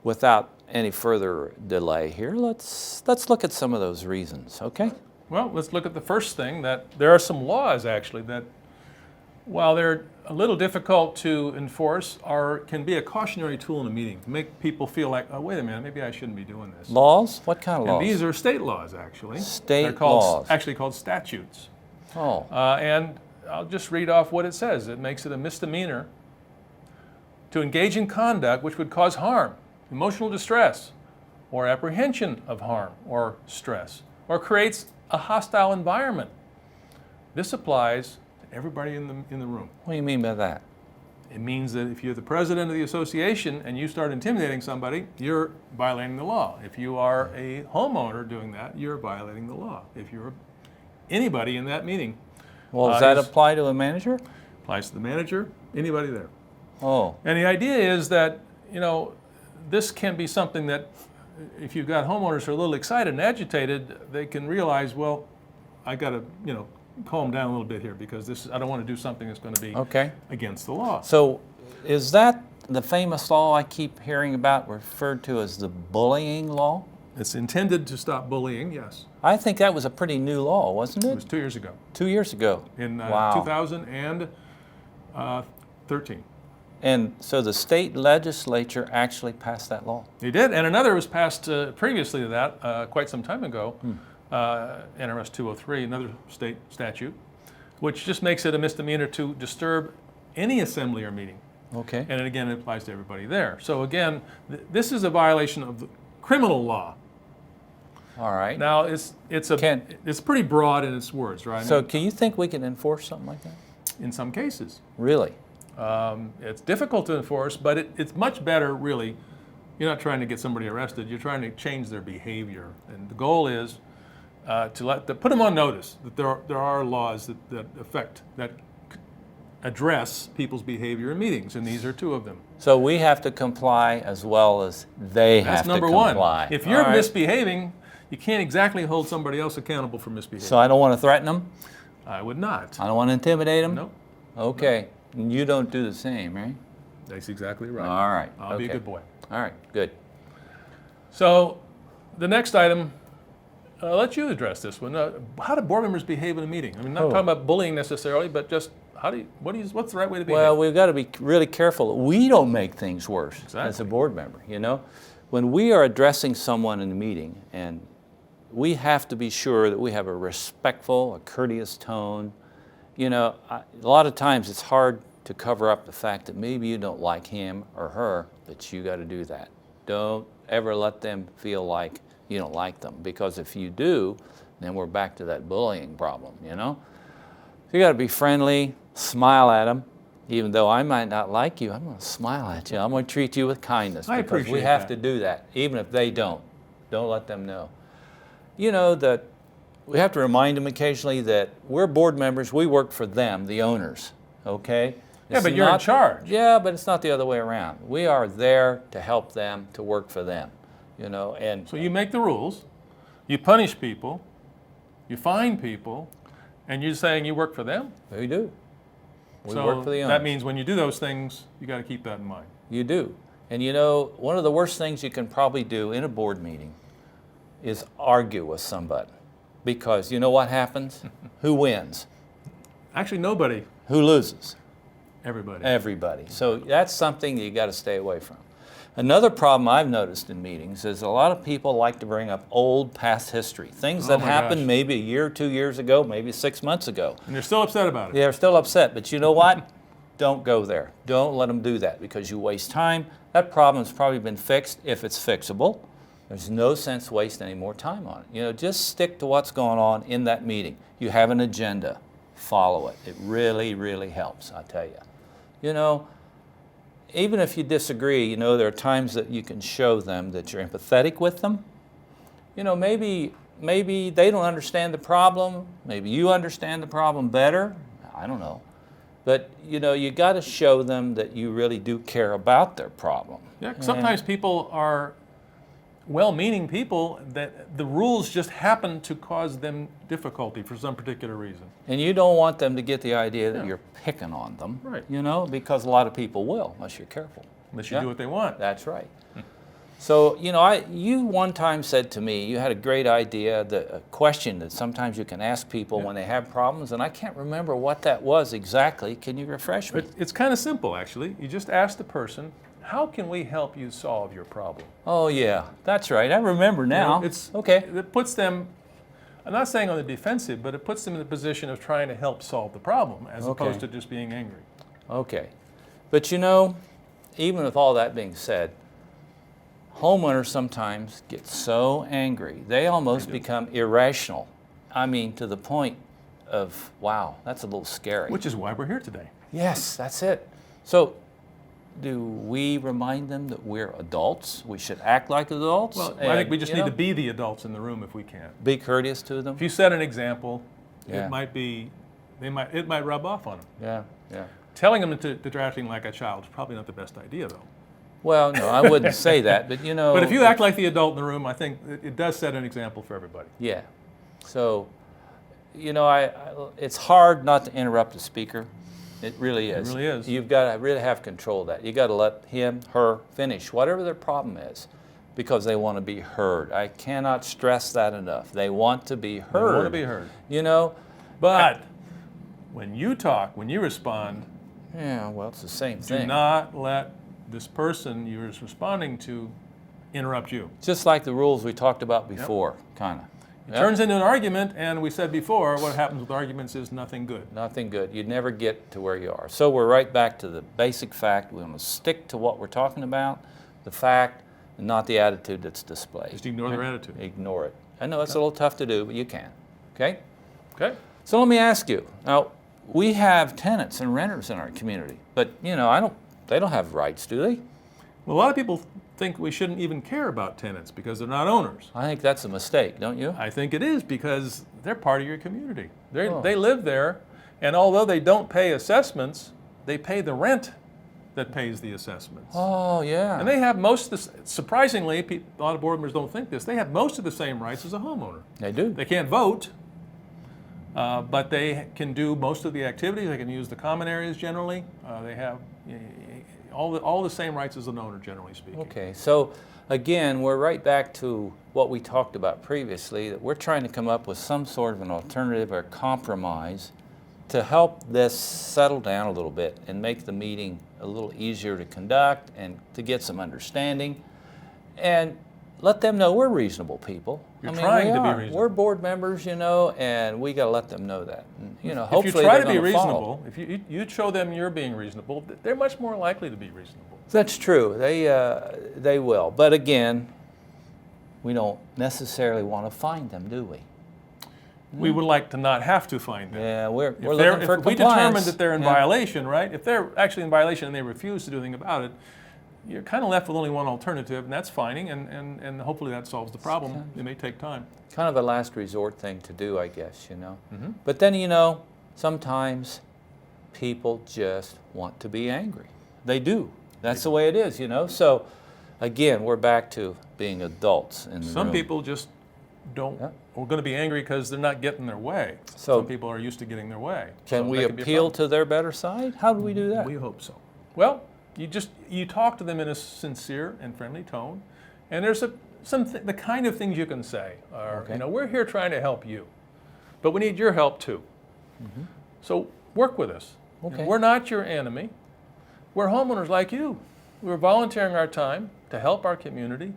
S5: without any further delay here, let's look at some of those reasons, okay?
S1: Well, let's look at the first thing, that there are some laws actually that, while they're a little difficult to enforce, can be a cautionary tool in a meeting to make people feel like, oh, wait a minute, maybe I shouldn't be doing this.
S5: Laws? What kind of laws?
S1: And these are state laws, actually.
S5: State
S1: They're called,
S5: laws.
S1: actually called statutes.
S5: Oh,
S1: And I'll just read off what it says. It makes it a misdemeanor to engage in conduct which would cause harm, emotional distress, or apprehension of harm or stress, or creates a hostile environment. This applies to everybody in the room.
S5: what do you mean by that?
S1: It means that if you're the president of the association and you start intimidating somebody, you're violating the law. If you are a homeowner doing that, you're violating the law. If you're anybody in that meeting,
S5: Well, does that
S1: is-
S5: apply to a manager?
S1: applies to the manager, anybody there.
S5: Oh,
S1: And the idea is that, this can be something that if you've got homeowners who are a little excited and agitated, they can realize, well, I got to, calm down a little bit here because I don't want to do something that's going to be
S5: okay.
S1: against the law.
S5: So is that the famous law I keep hearing about referred to as the bullying law?
S1: It's intended to stop bullying, yes.
S5: I think that was a pretty new law, wasn't
S1: It was
S5: it?
S1: 2 years ago,
S5: 2 years ago.
S1: in
S5: Wow.
S1: 2013.
S5: And so the state legislature actually passed that law.
S1: They did, and another was passed previously to that, quite some time ago, NRS 203, another state statute, which just makes it a misdemeanor to disturb any assembly or meeting.
S5: Okay.
S1: And again, it applies to everybody there. So again, this is a violation of the criminal law.
S5: All right.
S1: Now, it's pretty broad in its words, right? I
S5: So
S1: mean,
S5: can you think we can enforce something like that?
S1: in some cases.
S5: Really?
S1: It's difficult to enforce, but it's much better, really. You're not trying to get somebody arrested. You're trying to change their behavior. And the goal is to put them on notice that there are laws that address people's behavior in meetings, and these are two of them.
S5: So we have to comply as well as they have
S1: That's
S5: to
S1: number
S5: comply.
S1: one. If you're
S5: All right.
S1: misbehaving, you can't exactly hold somebody else accountable for misbehaving.
S5: So I don't want to threaten them?
S1: I would not.
S5: I don't want to intimidate them?
S1: No,
S5: Okay. And you don't do the same, right?
S1: that's exactly right.
S5: All right.
S1: I'll be a
S5: Okay.
S1: good boy.
S5: All right. Good.
S1: So the next item, I'll let you address this one. How do board members behave in a meeting? I mean, not
S5: Oh.
S1: talking about bullying necessarily, but just what's the right way to behave?
S5: Well, we've got to be really careful that we don't make things worse as a
S1: Exactly.
S5: board member, When we are addressing someone in a meeting, and we have to be sure that we have a respectful, a courteous tone. A lot of times it's hard to cover up the fact that maybe you don't like him or her, but you got to do that. Don't ever let them feel like you don't like them, because if you do, then we're back to that bullying problem, So you got to be friendly, smile at them. Even though I might not like you, I'm going to smile at you. I'm going to treat you with kindness,
S1: I
S5: because we
S1: appreciate
S5: have
S1: that.
S5: to do that, even if they don't. Don't let them know. That we have to remind them occasionally that we're board members, we work for them, the owners, okay?
S1: Yeah,
S5: It's
S1: but you're in
S5: not-
S1: charge.
S5: Yeah, but it's not the other way around. We are there to help them, to work for them, you know, and
S1: So you make the rules, you punish people, you fine people, and you're saying you work for them?
S5: we do. We
S1: So
S5: work for the owners.
S1: that means when you do those things, you got to keep that in mind.
S5: You do. And you know, one of the worst things you can probably do in a board meeting is argue with somebody. Because you know what happens? Who wins?
S1: Actually, nobody,
S5: Who loses?
S1: everybody.
S5: Everybody. So that's something that you got to stay away from. Another problem I've noticed in meetings is a lot of people like to bring up old past history, things
S1: Oh
S5: that
S1: my
S5: happened
S1: gosh.
S5: maybe a year, 2 years ago, maybe 6 months ago.
S1: And they're still upset about it.
S5: They're still upset, but you know what? Don't go there. Don't let them do that because you waste time. That problem has probably been fixed if it's fixable. There's no sense wasting any more time on it. You know, just stick to what's going on in that meeting. You have an agenda. Follow it. It really, really helps, I tell you. You know, even if you disagree, you know, there are times that you can show them that you're empathetic with them. You know, maybe they don't understand the problem. Maybe you understand the problem better. I don't know. But, you know, you got to show them that you really do care about their problem.
S1: Yeah, sometimes people are well-meaning people that the rules just happen to cause them difficulty for some particular reason.
S5: And you don't want them to get the idea that
S1: Yeah.
S5: you're picking on them.
S1: Right.
S5: You know, because a lot of people will, unless you're careful.
S1: Unless you
S5: Yeah.
S1: do what they want.
S5: That's right. So, you know, you one time said to me, you had a great idea, a question that sometimes you can ask people when they have problems, and I can't remember what that was exactly. Can you refresh me?
S1: It's kind of simple, actually. You just ask the person, how can we help you solve your problem?
S5: Oh, yeah, that's right. I remember now.
S1: You know, it's,
S5: okay.
S1: It puts them, I'm not saying on the defensive, but it puts them in the position of trying to help solve the problem as opposed to just being angry.
S5: Okay. But you know, even with all that being said, homeowners sometimes get so angry, they almost become irrational. I mean, to the point of, wow, that's a little scary.
S1: Which is why we're here today.
S5: Yes, that's it. So, do we remind them that we're adults? We should act like adults?
S1: Well, I
S5: and,
S1: think we just
S5: you
S1: need
S5: know,
S1: to be the adults in the room if we can.
S5: be courteous to them.
S1: If you set an example,
S5: Yeah.
S1: it might be, it might rub off on them.
S5: Yeah, yeah.
S1: Telling them to acting like a child is probably not the best idea, though.
S5: Well, no, I wouldn't say that, but you know.
S1: But if you act like the adult in the room, I think it does set an example for everybody.
S5: Yeah. So, you know, it's hard not to interrupt the speaker. It really is.
S1: It really is.
S5: You've got to really have control of that. You've got to let him, her finish, whatever their problem is, because they want to be heard. I cannot stress that enough. They want to be heard.
S1: They want to be heard.
S5: You know?
S1: But when you talk, when you respond,
S5: Yeah, well, it's the same
S1: do
S5: thing.
S1: not let this person you're responding to interrupt you.
S5: Just like the rules we talked about before, kind of.
S1: It turns into an argument, and we said before, what happens with arguments is nothing good.
S5: Nothing good. You'd never get to where you are. So we're right back to the basic fact. We want to stick to what we're talking about, the fact, and not the attitude that's displayed.
S1: Just ignore their attitude.
S5: Ignore it. I know it's a little tough to do, but you can. Okay?
S1: Okay?
S5: So let me ask you. Now, we have tenants and renters in our community, but you know, they don't have rights, do they?
S1: Well, a lot of people think we shouldn't even care about tenants because they're not owners.
S5: I think that's a mistake, don't you?
S1: I think it is because they're part of your community.
S5: Oh.
S1: They live there, and although they don't pay assessments, they pay the rent that pays the assessments.
S5: Oh, yeah.
S1: And they have most of the, surprisingly, a lot of board members don't think this, they have most of the same rights as a homeowner.
S5: They do.
S1: They can't vote, but they can do most of the activities. They can use the common areas generally. They have all the same rights as an owner, generally speaking.
S5: Okay, so again, we're right back to what we talked about previously, that we're trying to come up with some sort of an alternative or compromise to help this settle down a little bit and make the meeting a little easier to conduct and to get some understanding and let them know we're reasonable people.
S1: You're trying
S5: we
S1: to be
S5: are.
S1: reasonable.
S5: We're board members, you know, and we got to let them know that. And, you know,
S1: If
S5: hopefully
S1: you try
S5: they're
S1: to be
S5: gonna follow.
S1: reasonable, if you show them you're being reasonable, they're much more likely to be reasonable.
S5: That's true. They will. But again, we don't necessarily want to find them, do we?
S1: We would like to not have to find them.
S5: Yeah, we're
S1: If
S5: looking for
S1: if we
S5: compliance.
S1: determine that they're in
S5: Yeah.
S1: violation, right? If they're actually in violation and they refuse to do anything about it, you're kind of left with only one alternative, and that's fining, and hopefully that solves the problem. It may take time.
S5: Kind of a last resort thing to do, I guess, you know.
S1: Mm-hmm.
S5: But then, you know, sometimes people just want to be angry. They do. That's the way it is, you know. So, again, we're back to being adults in the
S1: Some
S5: room.
S1: people just don't, are going to be angry because they're not getting their way.
S5: So-
S1: Some people are used to getting their way.
S5: Can
S1: So
S5: we
S1: that can be a
S5: appeal
S1: problem.
S5: to their better side? How do we do that?
S1: We hope so. Well, you talk to them in a sincere and friendly tone, and there's the kind of things you can say are,
S5: Okay.
S1: you know, we're here trying to help you, but we need your help too. So work with us. You know,
S5: Okay.
S1: we're not your enemy. We're homeowners like you. We're volunteering our time to help our community,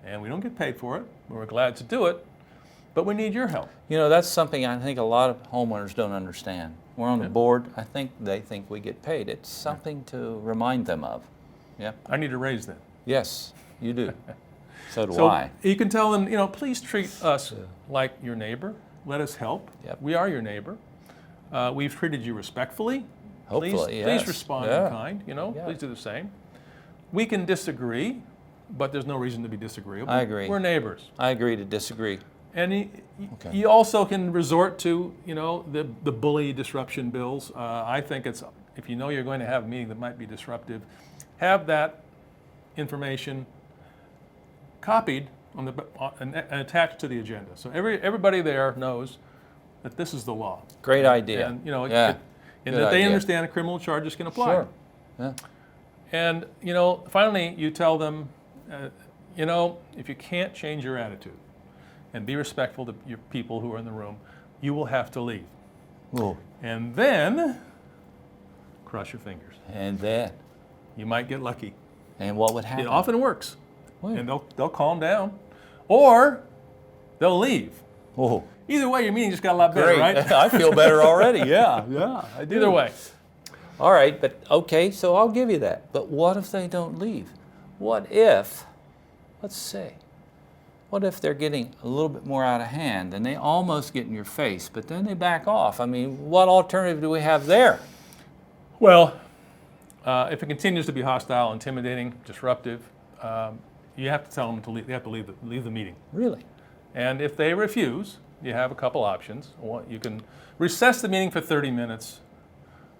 S1: and we don't get paid for it. We're glad to do it, but we need your help.
S5: You know, that's something I think a lot of homeowners don't understand. We're on the
S1: Yeah.
S5: board. I think they think we get paid. It's something to remind them of. Yeah.
S1: I need to raise that.
S5: Yes, you do. So do
S1: So
S5: I.
S1: you can tell them, you know, please treat us like your neighbor. Let us help.
S5: Yep.
S1: We are your neighbor. We've treated you respectfully.
S5: Hopefully,
S1: Please
S5: yes.
S1: respond
S5: Yeah.
S1: in kind. You know,
S5: Yeah.
S1: please do the same. We can disagree, but there's no reason to be disagreeable.
S5: I agree.
S1: We're neighbors.
S5: I agree to disagree.
S1: And
S5: Okay.
S1: you also can resort to, you know, the bully disruption bills. I think it's, if you know you're going to have a meeting that might be disruptive, have that information copied on and attached to the agenda. So everybody there knows that this is the law.
S5: Great idea.
S1: And, you know,
S5: Yeah.
S1: and
S5: Good
S1: that they
S5: idea.
S1: understand that criminal charges can apply.
S5: Sure. Yeah.
S1: And, you know, finally, you tell them, you know, if you can't change your attitude and be respectful to your people who are in the room, you will have to leave.
S5: Ooh.
S1: And then, cross your fingers.
S5: And then,
S1: You might get lucky.
S5: and what would happen?
S1: It often works.
S5: Well,
S1: And they'll calm down. Or they'll leave.
S5: oh,
S1: Either way, your meeting just got a lot better,
S5: great.
S1: right?
S5: I feel better already. Yeah, yeah, I do.
S1: Either way.
S5: All right, but okay, so I'll give you that. But what if they don't leave? What if, let's say, what if they're getting a little bit more out of hand and they almost get in your face, but then they back off? I mean, what alternative do we have there?
S1: Well, if it continues to be hostile, intimidating, disruptive, you have to tell them to leave. They have to leave the meeting.
S5: Really?
S1: And if they refuse, you have a couple options. You can recess the meeting for 30 minutes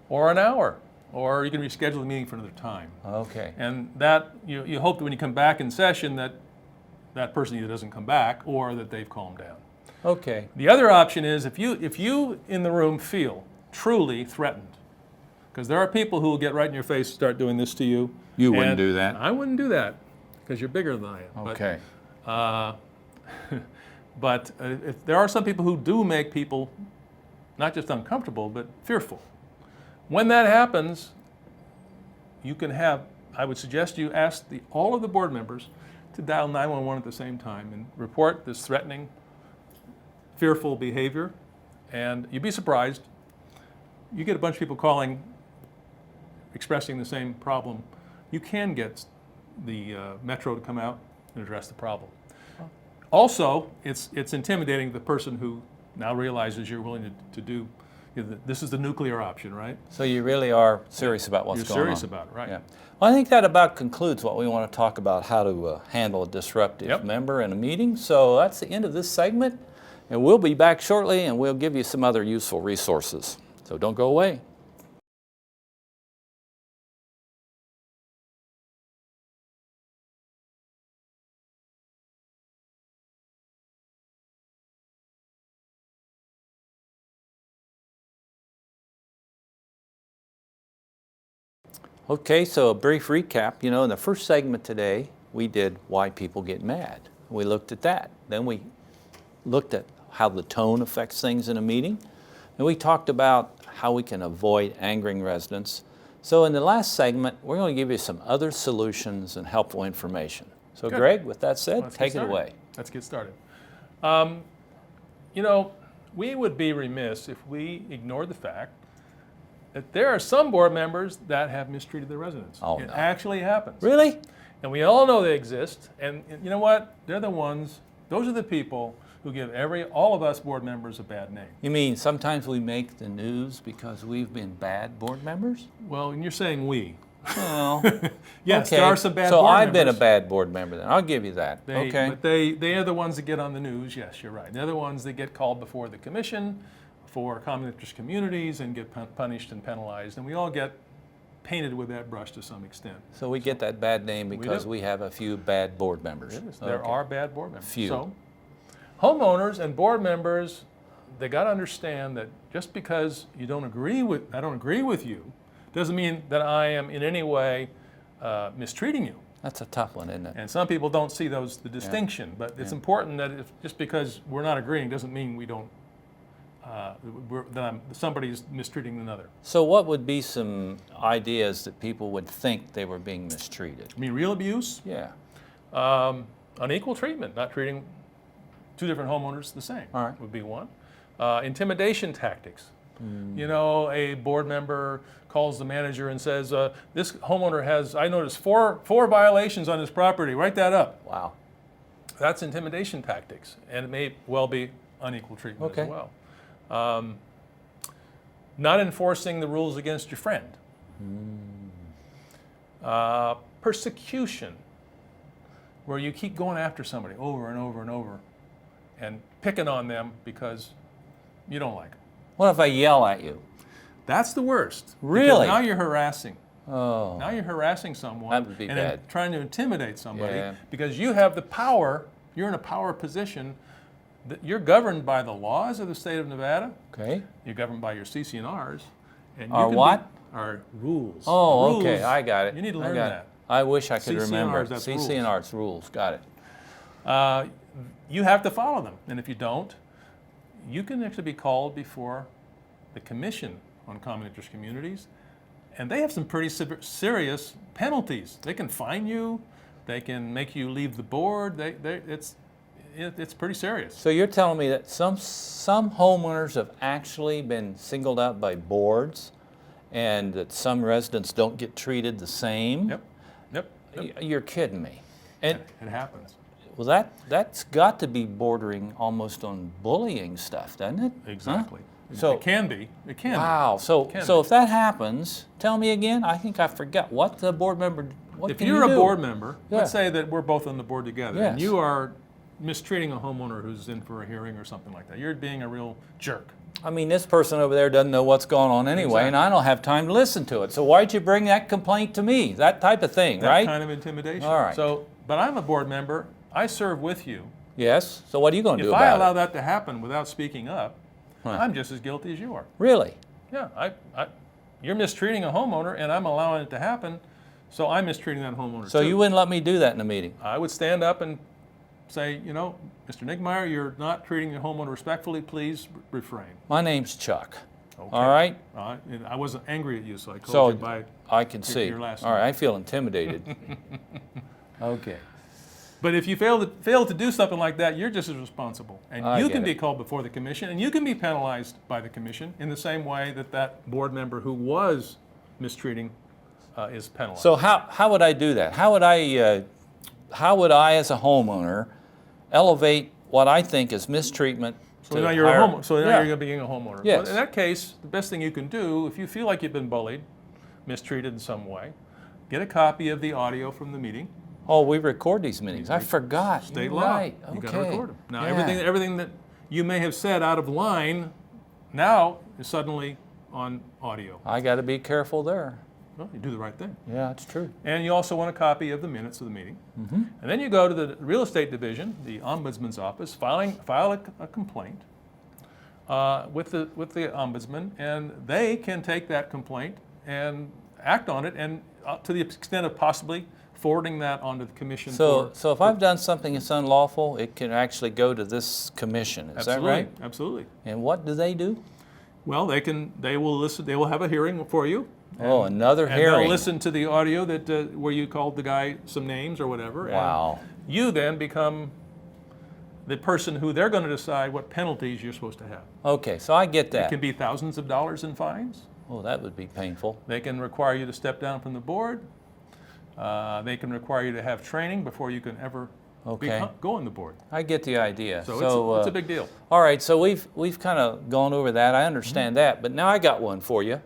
S1: or an hour, or you can reschedule the meeting for another time.
S5: Okay.
S1: And that you hope that when you come back in session that person either doesn't come back or that they've calmed down.
S5: Okay.
S1: The other option is if you in the room feel truly threatened, because there are people who will get right in your face and start doing this to you.
S5: You wouldn't
S1: and
S5: do that.
S1: I wouldn't do that because you're bigger than I am.
S5: Okay.
S1: But if there are some people who do make people not just uncomfortable, but fearful. When that happens, I would suggest you ask all of the board members to dial 911 at the same time and report this threatening, fearful behavior. And you'd be surprised. You get a bunch of people calling, expressing the same problem. You can get the Metro to come out and address the problem. Also, it's intimidating the person who now realizes you're willing to do, this is the nuclear option, right?
S5: So you really are serious about what's
S1: You're
S5: going on.
S1: serious about it, right?
S5: Yeah. Well, I think that about concludes what we want to talk about, how to handle a disruptive
S1: Yep.
S5: member in a meeting. So that's the end of this segment, and we'll be back shortly, and we'll give you some other useful resources. So don't go away. Okay, so a brief recap. You know, in the first segment today, we did why people get mad. We looked at that. Then we looked at how the tone affects things in a meeting. And we talked about how we can avoid angering residents. So in the last segment, we're going to give you some other solutions and helpful information. So
S1: Good.
S5: Greg, with that said,
S1: Let's get
S5: take it
S1: started.
S5: away.
S1: Let's get started. You know, we would be remiss if we ignored the fact that there are some board members that have mistreated their residents.
S5: Oh,
S1: it
S5: no.
S1: actually happens.
S5: Really?
S1: And we all know they exist. And you know what? They're the ones, those are the people who give all of us board members a bad name.
S5: You mean sometimes we make the news because we've been bad board members?
S1: Well, and you're saying we.
S5: Well,
S1: Yes,
S5: okay.
S1: there are some bad
S5: so
S1: board
S5: I've been a
S1: members.
S5: bad board member then. I'll give you that. Okay.
S1: But they are the ones that get on the news. Yes, you're right. They're the ones that get called before the commission for common interest communities and get punished and penalized, and we all get painted with that brush to some extent.
S5: So we get that bad name because
S1: do.
S5: we have a few bad board members.
S1: It is. There
S5: Okay.
S1: are bad board members.
S5: Few.
S1: So, homeowners and board members, they got to understand that just because I don't agree with you, doesn't mean that I am in any way mistreating you.
S5: That's a tough one, isn't it?
S1: And some people don't see the distinction, but it's important that just because we're not agreeing doesn't mean we don't, somebody's mistreating another.
S5: So what would be some ideas that people would think they were being mistreated?
S1: I mean, real abuse,
S5: Yeah.
S1: unequal treatment, not treating two different homeowners the same
S5: All right.
S1: would be one. Intimidation tactics. You know, a board member calls the manager and says, this homeowner has, I noticed, four violations on his property, write that up.
S5: Wow.
S1: That's intimidation tactics, and it may well be unequal treatment
S5: Okay.
S1: as well. Not enforcing the rules against your friend. Persecution, where you keep going after somebody over and over and over and picking on them because you don't like them.
S5: What if I yell at you?
S1: That's the worst. because
S5: Really?
S1: Now you're harassing.
S5: Oh.
S1: Now you're harassing someone
S5: That would be
S1: and
S5: bad.
S1: trying to intimidate somebody
S5: Yeah.
S1: because you have the power, you're in a power position, that you're governed by the laws of the state of Nevada,
S5: Okay.
S1: you're governed by your CC&Rs. And you
S5: Our
S1: can be-
S5: what?
S1: Our rules.
S5: Oh,
S1: Rules,
S5: okay. I got it.
S1: You need to
S5: I
S1: learn
S5: got
S1: that.
S5: it. I wish I could
S1: CC&Rs,
S5: remember.
S1: that's
S5: CC&Rs rules. Got it.
S1: You have to follow them, and if you don't, you can actually be called before the Commission on Common Interest Communities, and they have some pretty serious penalties. They can fine you, they can make you leave the board. It's pretty serious.
S5: So you're telling me that some homeowners have actually been singled out by boards, and that some residents don't get treated the same?
S1: Yep.
S5: You're kidding me. And
S1: It happens.
S5: well, that's got to be bordering almost on bullying stuff, doesn't it? Huh?
S1: Exactly.
S5: So
S1: It can be. It can
S5: wow.
S1: be.
S5: So
S1: Can
S5: so
S1: be.
S5: if that happens, tell me again. I think I forgot what the board member. What
S1: If
S5: can
S1: you're
S5: you
S1: a
S5: do?
S1: board member,
S5: Yeah.
S1: let's say that we're both on the board together, and
S5: Yes.
S1: you are mistreating a homeowner who's in for a hearing or something like that. You're being a real jerk.
S5: I mean, this person over there doesn't know what's going on anyway, and I don't have time to listen to it. So why'd you bring that complaint to me? That type of thing,
S1: That
S5: right?
S1: kind of intimidation.
S5: All right.
S1: So, but I'm a board member. I serve with you.
S5: Yes. So what are you going to do
S1: If I
S5: about
S1: allow
S5: it?
S1: that to happen without speaking up,
S5: Huh.
S1: I'm just as guilty as you are.
S5: Really?
S1: Yeah, you're mistreating a homeowner, and I'm allowing it to happen, so I'm mistreating that homeowner
S5: So
S1: too.
S5: you wouldn't let me do that in a meeting?
S1: I would stand up and say, you know, Mr. Nigmeyer, you're not treating the homeowner respectfully. Please refrain.
S5: My name's Chuck.
S1: Okay.
S5: All right.
S1: And I wasn't angry at you, so I called
S5: So
S1: you by.
S5: I can see.
S1: your last
S5: All right.
S1: name.
S5: I feel intimidated. Okay.
S1: But if you fail to do something like that, you're just as responsible, and
S5: I
S1: you
S5: get
S1: can be
S5: it.
S1: called before the commission, and you can be penalized by the commission in the same way that that board member who was mistreating is penalized.
S5: So how would I do that? How would I as a homeowner elevate what I think is mistreatment?
S1: So
S5: to
S1: now you're
S5: higher-
S1: a homeowner. So now
S5: Yeah.
S1: you're going to be a homeowner.
S5: Yes.
S1: Well, in that case, the best thing you can do, if you feel like you've been bullied, mistreated in some way, get a copy of the audio from the meeting.
S5: Oh, we record these meetings. I forgot.
S1: State
S5: You're
S1: law.
S5: right.
S1: You got
S5: Okay.
S1: to record them. Now
S5: Yeah.
S1: everything that you may have said out of line now is suddenly on audio.
S5: I got to be careful there.
S1: Well, you do the right thing.
S5: Yeah, that's true.
S1: And you also want a copy of the minutes of the meeting.
S5: Mm-hmm.
S1: And then you go to the real estate division, the ombudsman's office, file a complaint with the ombudsman, and they can take that complaint and act on it, and to the extent of possibly forwarding that onto the commission.
S5: So if I've done something that's unlawful, it can actually go to this commission. Is that right?
S1: Absolutely.
S5: And what do they do?
S1: Well, they will listen. They will have a hearing for you.
S5: Oh, another
S1: And
S5: hearing.
S1: they'll listen to the audio that where you called the guy some names or whatever. and
S5: Wow.
S1: you then become the person who they're going to decide what penalties you're supposed to have.
S5: Okay, so I get
S1: It
S5: that.
S1: can be thousands of dollars in fines.
S5: Oh, that would be painful.
S1: They can require you to step down from the board. They can require you to have training before you can ever
S5: Okay.
S1: go on the board.
S5: I get the idea.
S1: So, it's a big deal.
S5: All right, so we've kind of gone over that. I understand that, but now I got one for you.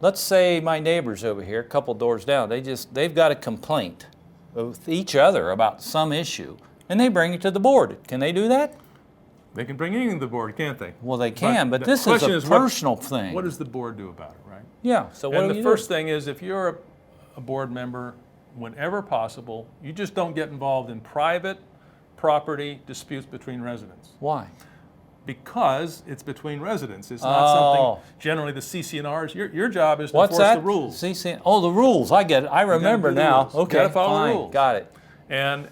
S5: Let's say my neighbors over here, a couple doors down, they've got a complaint with each other about some issue, and they bring it to the board. Can they do that?
S1: They can bring anything to the board, can't they?
S5: Well, they can, but
S1: the
S5: this is
S1: question
S5: a
S1: what-
S5: personal thing.
S1: What does the board do about it, right?
S5: Yeah, so what
S1: And
S5: do
S1: the
S5: you
S1: first
S5: do?
S1: thing is, if you're a board member, whenever possible, you just don't get involved in private property disputes between residents.
S5: Why?
S1: Because it's between residents. It's not something, generally the CC&Rs, your job is to
S5: What's
S1: enforce
S5: that?
S1: the rules.
S5: CC, oh, the rules, I get it, I remember
S1: do the
S5: now.
S1: rules. You
S5: Okay,
S1: gotta follow the
S5: fine,
S1: rules.
S5: got it.
S1: And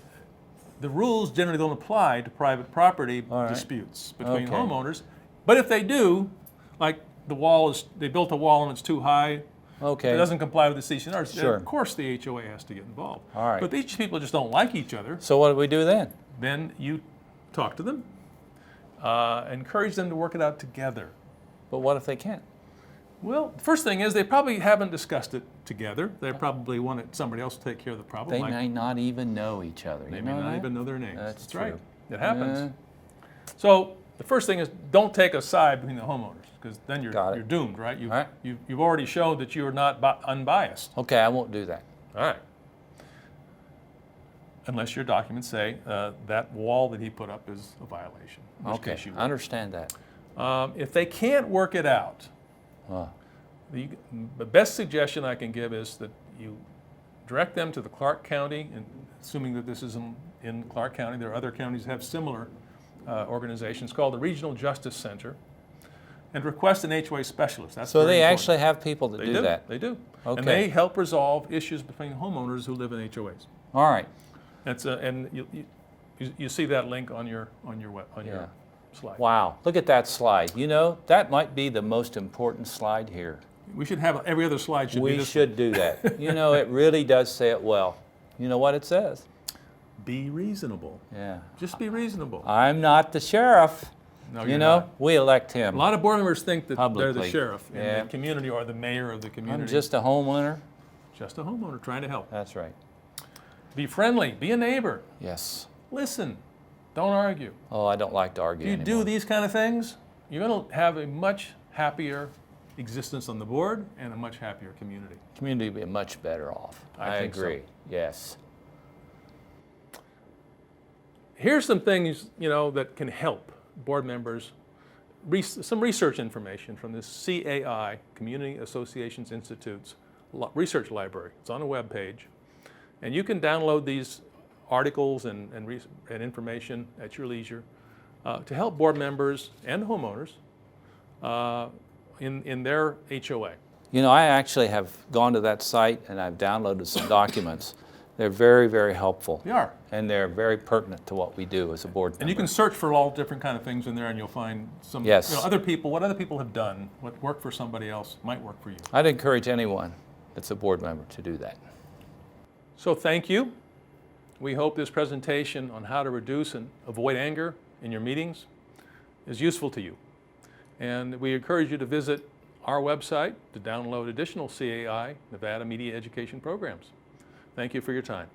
S1: the rules generally don't apply to private property
S5: right.
S1: disputes between
S5: Okay.
S1: homeowners. But if they do, like they built a wall and it's too high,
S5: Okay.
S1: it doesn't comply with the CC&Rs, then
S5: Sure.
S1: of course the HOA has to get involved.
S5: All right.
S1: But these people just don't like each other.
S5: So what do we do then?
S1: Then you talk to them, encourage them to work it out together.
S5: But what if they can't?
S1: Well, the first thing is they probably haven't discussed it together. They probably wanted somebody else to take care of the problem.
S5: They
S1: like
S5: may not even know each other.
S1: they
S5: you
S1: may
S5: know
S1: not
S5: that?
S1: even know their names.
S5: That's
S1: right.
S5: true.
S1: It happens.
S5: Yeah.
S1: So the first thing is don't take a side between the homeowners, because then
S5: Got it.
S1: you're doomed, right?
S5: All right.
S1: You've already shown that you are not unbiased.
S5: Okay, I won't do that.
S1: All right. Unless your documents say that wall that he put up is a violation. In which
S5: Okay,
S1: case you
S5: I understand that.
S1: if they can't work it out,
S5: Uh,
S1: the best suggestion I can give is that you direct them to the Clark County, and assuming that this is in Clark County, there are other counties that have similar organizations called the Regional Justice Center, and request an HOA specialist. That's
S5: so
S1: very
S5: they
S1: important.
S5: actually have people that
S1: They
S5: do that?
S1: They do.
S5: Okay.
S1: And they help resolve issues between homeowners who live in HOAs.
S5: All right.
S1: That's and you see that link on your
S5: Yeah.
S1: slide.
S5: Wow, look at that slide. You know, that might be the most important slide here.
S1: We should have every other slide should be
S5: We
S1: this
S5: should do that. You know, it really does say it well. You know what it says?
S1: one. Be reasonable.
S5: Yeah.
S1: Just be reasonable.
S5: I'm not the sheriff.
S1: No,
S5: You
S1: you're
S5: know,
S1: not.
S5: we elect him.
S1: A lot of board members think that they're
S5: Publicly.
S1: the sheriff in
S5: Yeah.
S1: the community or the mayor of the community.
S5: I'm just a homeowner.
S1: Just a homeowner trying to help.
S5: That's right.
S1: Be friendly. Be a neighbor.
S5: Yes.
S1: Listen. Don't argue.
S5: Oh, I don't like to
S1: If
S5: argue
S1: you
S5: anymore.
S1: do these kind of things, you're going to have a much happier existence on the board and a much happier community.
S5: Community would be much better off.
S1: I think so.
S5: agree. Yes.
S1: Here's some things, that can help board members. Some research information from this CAI, Community Associations Institute's research library. It's on a web page. And you can download these articles and information at your leisure to help board members and homeowners in their HOA.
S5: You know, I actually have gone to that site and I've downloaded some documents. They're very, very helpful.
S1: They are.
S5: And they're very pertinent to what we do as a board member.
S1: And you can search for all different kind of things in there, and you'll find some,
S5: Yes.
S1: what other people have done, what worked for somebody else might work for you.
S5: I'd encourage anyone that's a board member to do that.
S1: So thank you. We hope this presentation on how to reduce and avoid anger in your meetings is useful to you. And we encourage you to visit our website to download additional CAI, Nevada Media Education programs. Thank you for your time.